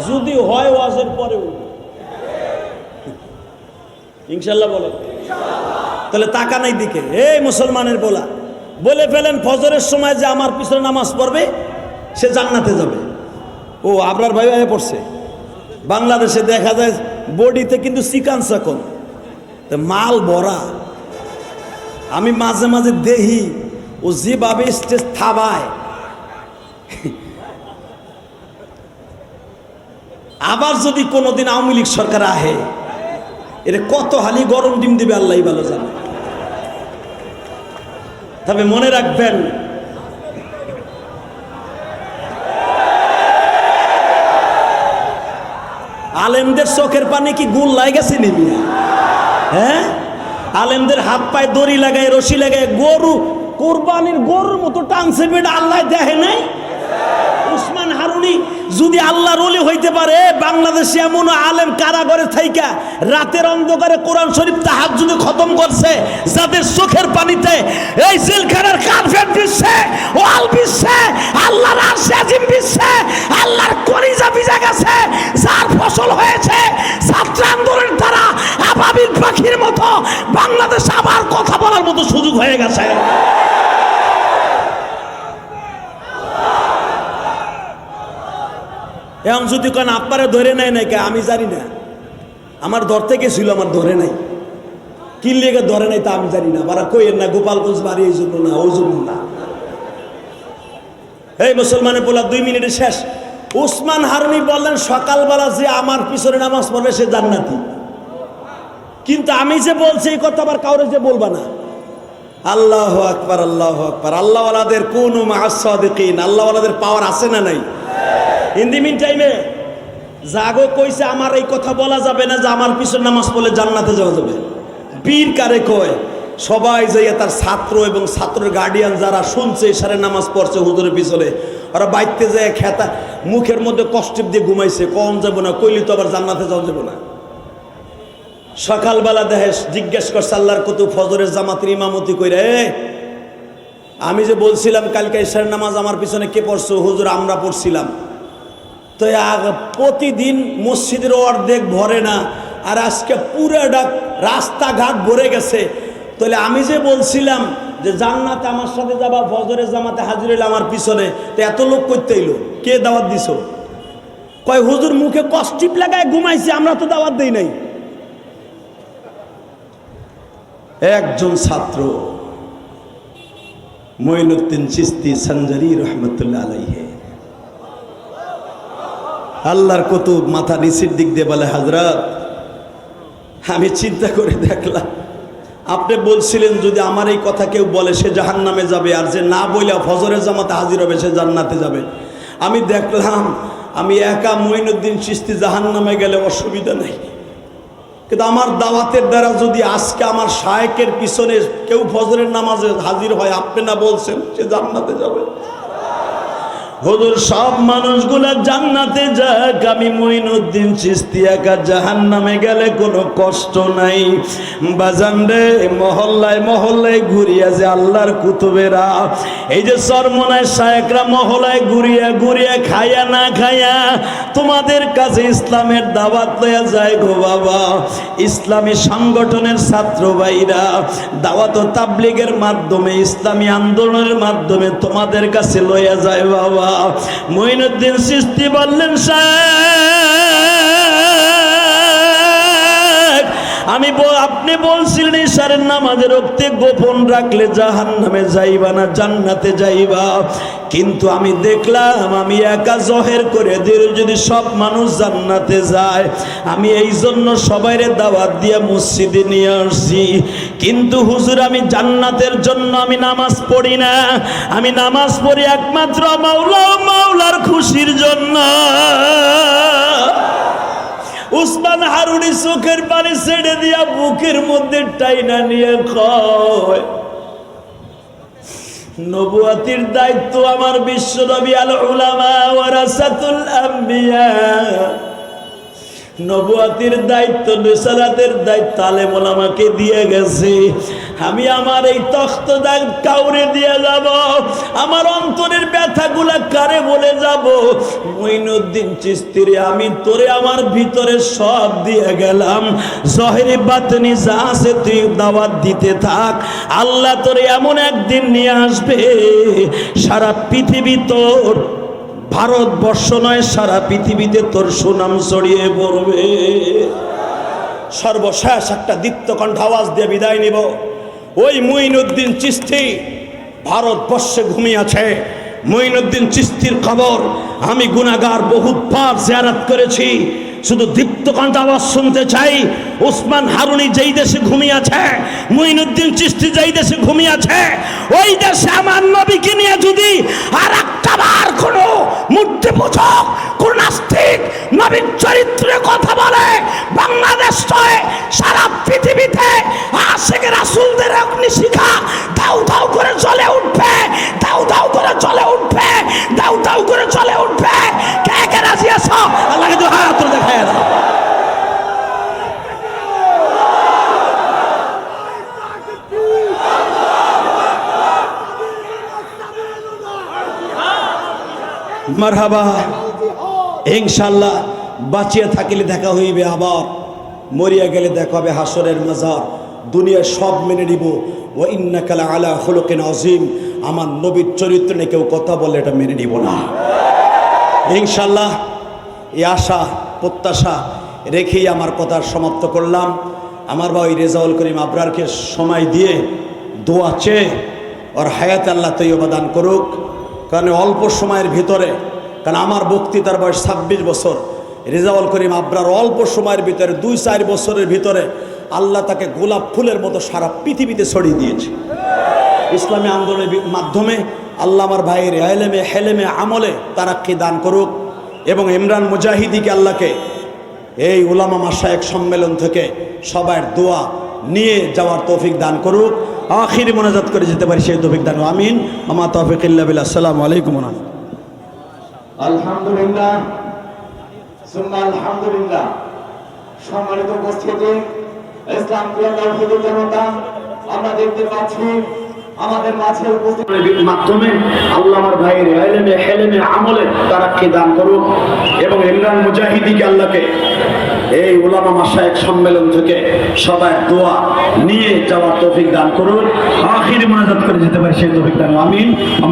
যদি হয় ওয়াজের পরেও ইনশাল্লাহ বলে। তাহলে তাকা নাই দিকে, এই মুসলমানের বলা বলে ফেলেন ফজরের সময় যে আমার পিছনে নামাজ পড়বে সে জান্নাতে যাবে। ও আবরার ভাই হয়ে পড়ছে। বাংলাদেশে দেখা যায় বডিতে কিন্তু চিকান চাকন, মাল ভরা। আমি মাঝে মাঝে দেখি ও যেভাবে স্টেজ থাবায়, আবার যদি কোনোদিন আওয়ামী লীগ সরকার আহে, এর কত হালি গরম ডিম দিবে আল্লাহ ভালো জানে। তবে মনে রাখবেন, আলেমদের চোখের পানি কি গুল লাগেছে নিবি? হ্যাঁ, আলেমদের হাত পায়ে দড়ি লাগায়, রশি লাগায়, গরু কোরবানির গরুর মতো টানছে বেটা, আল্লাহ দেখে নাই? উসমান হারুনি যদি আল্লাহর ওলি হইতে পারে, বাংলাদেশে এমন আলেম কারাগারে থাইকা রাতের অন্ধকারে কোরআন শরীফ তাহাজ্জুদে খতম করছে, যাদের চোখের পানিতে এই জেলখানার কার্পেট বিছছে, ওয়াল বিছছে, আল্লাহর আরশে আজিম বিছছে, আল্লাহর কলিজা ভিজে গেছে, যার ফসল হয়েছে ছাত্র আন্দোলনের দ্বারা আবাবিল পাখির মতো বাংলাদেশ আবার কথা বলার মতো সুযোগ হয়ে গেছে। এখন যদি কেন আপনারা ধরে নেয় নাই, কে আমি জানি না, আমার ধরতে গেছিল, আমার ধরে নাই, কি লেগে ধরে নাই তা আমি জানি না। বারা কইেন না গোপালগঞ্জ বাড়ি এই জন্য না, ওই জন্য না। এই মুসলমানের বলা 2 মিনিটে শেষ। উসমান হারুনি বললেন সকালবেলা যে আমার পিছনে নামাজ পড়বে সে জান্নাতি। কিন্তু আমি যে বলছি এই কথা আবার কাউরে যে বলবা না। আল্লাহু আকবার, আল্লাহু আকবার। আল্লাহওয়ালাদের কুনু মা'আস সাদিকিন, আল্লাহওয়ালাদের পাওয়ার আছে না নাই? ইন দি মিন টাইমে জাগো কইছে আমার এই কথা বলা যাবে না যে আমার পিছনে নামাজ পড়লে জান্নাতে যাওয়া যাবে। পীর কারে কয়? সবাই যাইয়া তার ছাত্র এবং ছাত্রের গার্ডিয়ান যারা শুনছে সারে নামাজ পড়ছে হুজুরের পিছনে, ওরা বাইতে যায় খেতা মুখের মধ্যে কষ্ট দিয়ে ঘুমাইছে, কম যাবো না, কইলি তো আবার জান্নাতে যাওয়া যাবো না। সকালবেলা দেখে জিজ্ঞেস করছে আল্লাহর কুতুব ফজরের জামাতের ইমামতি কইরা, আমি যে বলছিলাম কালকে ইশারের নামাজ আমার পিছনে কে পড়ছো? হুজুর আমরা পড়ছিলাম। তো প্রতিদিন মসজিদের অর্ধেক ভরে না, আর আজকে পুরোটা রাস্তাঘাট ভরে গেছে। তাহলে আমি যে বলছিলাম যে জান্নাতে আমার সাথে যাবা, ফজরের জামাতে হাজির হইলে আমার পিছনে, তো এত লোক করতে এলো, কে দাওয়াত দিছো? কয় হুজুর মুখে কষ্টিপ লাগায় ঘুমাইছে, আমরা তো দাওয়াত দেই নাই। একজন ছাত্র মঈনুদ্দিন চিশতি সঞ্জারি রহমতুল্লাহ আলাইহি, আল্লাহর কুতুব মাথা নিচের দিক দিয়ে বলে, হযরত আমি চিন্তা করে দেখলাম আপনি বলছিলেন যদি আমার এই কথা কেউ বলে সে জাহান্নামে যাবে, আর যে না বইলা ফজরের জামাতে হাজির হবে সে জান্নাতে যাবে। আমি দেখলাম আমি একা মঈনুদ্দিন চিশতি জাহান্নামে গেলে অসুবিধা নেই, কিন্তু আমার দাওয়াতের দ্বারা যদি আজকে আমার শায়েকের পিছনে কেউ ফজরের নামাজে হাজির হয়, আপনি না বলছেন সে জান্নাতে যাবে। হুজুর সব মানুষগুলা জান্নাতে যাক, আমি মঈনুদ্দিন চিশতি একা জাহান্নামে গেলে কোনো কষ্ট নাই। বাজান রে, মহল্লায় মহল্লায় ঘুরিয়া যে আল্লাহর কুতুবেরা, এই যে চরমনায় শায়েকরা মহল্লায় ঘুরিয়া ঘুরিয়া খাইয়া না খাইয়া তোমাদের কাছে ইসলামের দাওয়াত লইয়া যায় গো বাবা। ইসলামী সংগঠনের ছাত্র ভাইরা দাওয়াত ও তাবলীগের মাধ্যমে, ইসলামী আন্দোলনের মাধ্যমে তোমাদের কাছে লইয়া যায় বাবা। মঈনুদ্দিন চিশতি বললেন, আপনি বলছিলেন ইশারের নামাজের রক্তে গোপন রাখলে জাহান্নামে যাইবা না, জান্নাতে যাইবা, কিন্তু আমি দেখলাম আমি একা জহের করে দিলে যদি সব মানুষ জান্নাতে যায়, আমি এই জন্য সবাইরে দাওয়াত দিয়ে মসজিদে নিয়ে আসছি। কিন্তু হুজুর আমি জান্নাতের জন্য আমি নামাজ পড়ি না, আমি নামাজ পড়ি একমাত্র মাওলার খুশির জন্য। উসমান হারুনি চোখের পানি ছেড়ে দিয়া বুকের মধ্যে টাইনা নিয়ে কয়, নবুয়াতির দায়িত্ব আমার বিশ্বনবী আল উলামা ওয়ারাসাতুল আম্বিয়া, নবুয়াতির দায়িত্ব রিসালাতের দায়িত্ব আলেম ওলামাকে দিয়ে গেছে। আমি আমার এই তখ্ত কাউরে দিয়ে যাব, আমার অন্তরের ব্যথাগুলা কারে বলে যাব? মঈনুদ্দিন চিশতিরে আমি তোরে আমার ভিতরে সব দিয়ে গেলাম, জহেরি বাতনি যা আছে তুই দাওয়াত দিতে থাক। আল্লাহ তোরে এমন একদিন নিয়ে আসবে সারা পৃথিবী তোর, ভারতবর্ষ নয় সারা পৃথিবীতে তোর সুনাম ছড়িয়ে পড়বে। সর্বশেষ একটা দীপ্তকণ্ঠ আওয়াজ দিয়ে বিদায় নিব। ওই মঈনুদ্দিন চিশতি ভারতবর্ষে ঘুমিয়ে আছে। মঈনুদ্দিন চিশতির কবর আমি গুনাহগার বহুবার জিয়ারত করেছি। শুধু দীপ্তকণ্ঠ আওয়াজ শুনতে চাই, উসমান হারুনি যেই দেশে ঘুমিয়ে আছে, মঈনুদ্দিন চিশতি যেই দেশে ঘুমিয়ে আছে, ওই দেশে আমার নবীকে নিয়ে যদি আর একটাবার কোনো মূর্তি পূজক, কোন নাস্তিক নবীর চরিত্রে কথা বলে, বাংলাদেশ নয় সারা পৃথিবীতে আশিকে রাসূলদের অগ্নিশিখা দাউ দাউ করে জ্বলে উঠবে, দাউ দাউ করে জ্বলে উঠবে, দাউ দাউ করে জ্বলে উঠবে। কে কে রাজি আছো? আল্লাহকে দুই হাত তুলে দেখায় দাও। মারহাবা, ইনশাআল্লাহ বাঁচিয়ে থাকিলে দেখা হইবে আবার, মরিয়া গেলে দেখা হবে হাসরের মাজার। দুনিয়ায় সব মেনে নিব। ওয়া ইন্নাকা লাআলা খুলুকিন আযীম, আমার নবীর চরিত্র নিয়ে কেউ কথা বললে এটা মেনে নিব না ইনশাআল্লাহ। এই আশা প্রত্যাশা রেখেই আমার কথা সমাপ্ত করলাম। আমার ভাই রেজাউল করিম আবরারকে সময় দিয়ে দোয়া চেয়ে ওর হায়াতে আল্লাহ তৈয়বা দান করুক। কারণ অল্প সময়ের ভিতরে, কারণ আমার বক্তৃতার বয়স 26 বছর, রেজাউল করিম আবরার অল্প সময়ের ভিতরে 2-4 বছরের ভিতরে আল্লাহ তাকে গোলাপ ফুলের মতো সারা পৃথিবীতে ছড়িয়ে দিয়েছে। ইসলামী আন্দোলনের মাধ্যমে আল্লাহ আমার ভাইয়ের এলেমে হেলেমে আমলে তারাক্কি দান করুক, এবং ইমরান মুজাহিদিকে আল্লাহকে এই উলামা মাশায়েখ সম্মেলন থেকে সবার দোয়া নিয়ে যাওয়ার তৌফিক দান করুক। আখিরি মোনাজাত করে যেতে পারি সেই তৌফিক দান, আমিন। আমা তৌফিক ইল্লা বিল্লাহ। আসসালামু আলাইকুম ওয়া রাহমাতুল্লাহ। আলহামদুলিল্লাহ সুম্মা আলহামদুলিল্লাহ। সম্মানিত উপস্থিতি, ইসলাম প্রিয় মুসলিম জনতা, আমরা দেখতে পাচ্ছি আমাদের মাঝে উপস্থিত মাধ্যমে আল্লাহ আমার ভাইয়ের ইলমে হেলেমে আমলে তারাক্কি দান করুক, এবং ইমরান মুজাহিদিকে আল্লাহকে এই উলামা মাশায়েখ সম্মেলন থেকে সবাই দোয়া নিয়ে যাওয়ার তৌফিক দান করুন। আখিরি মোনাজাত করে যেতে পারি সেই তৌফিক দান, আমিন।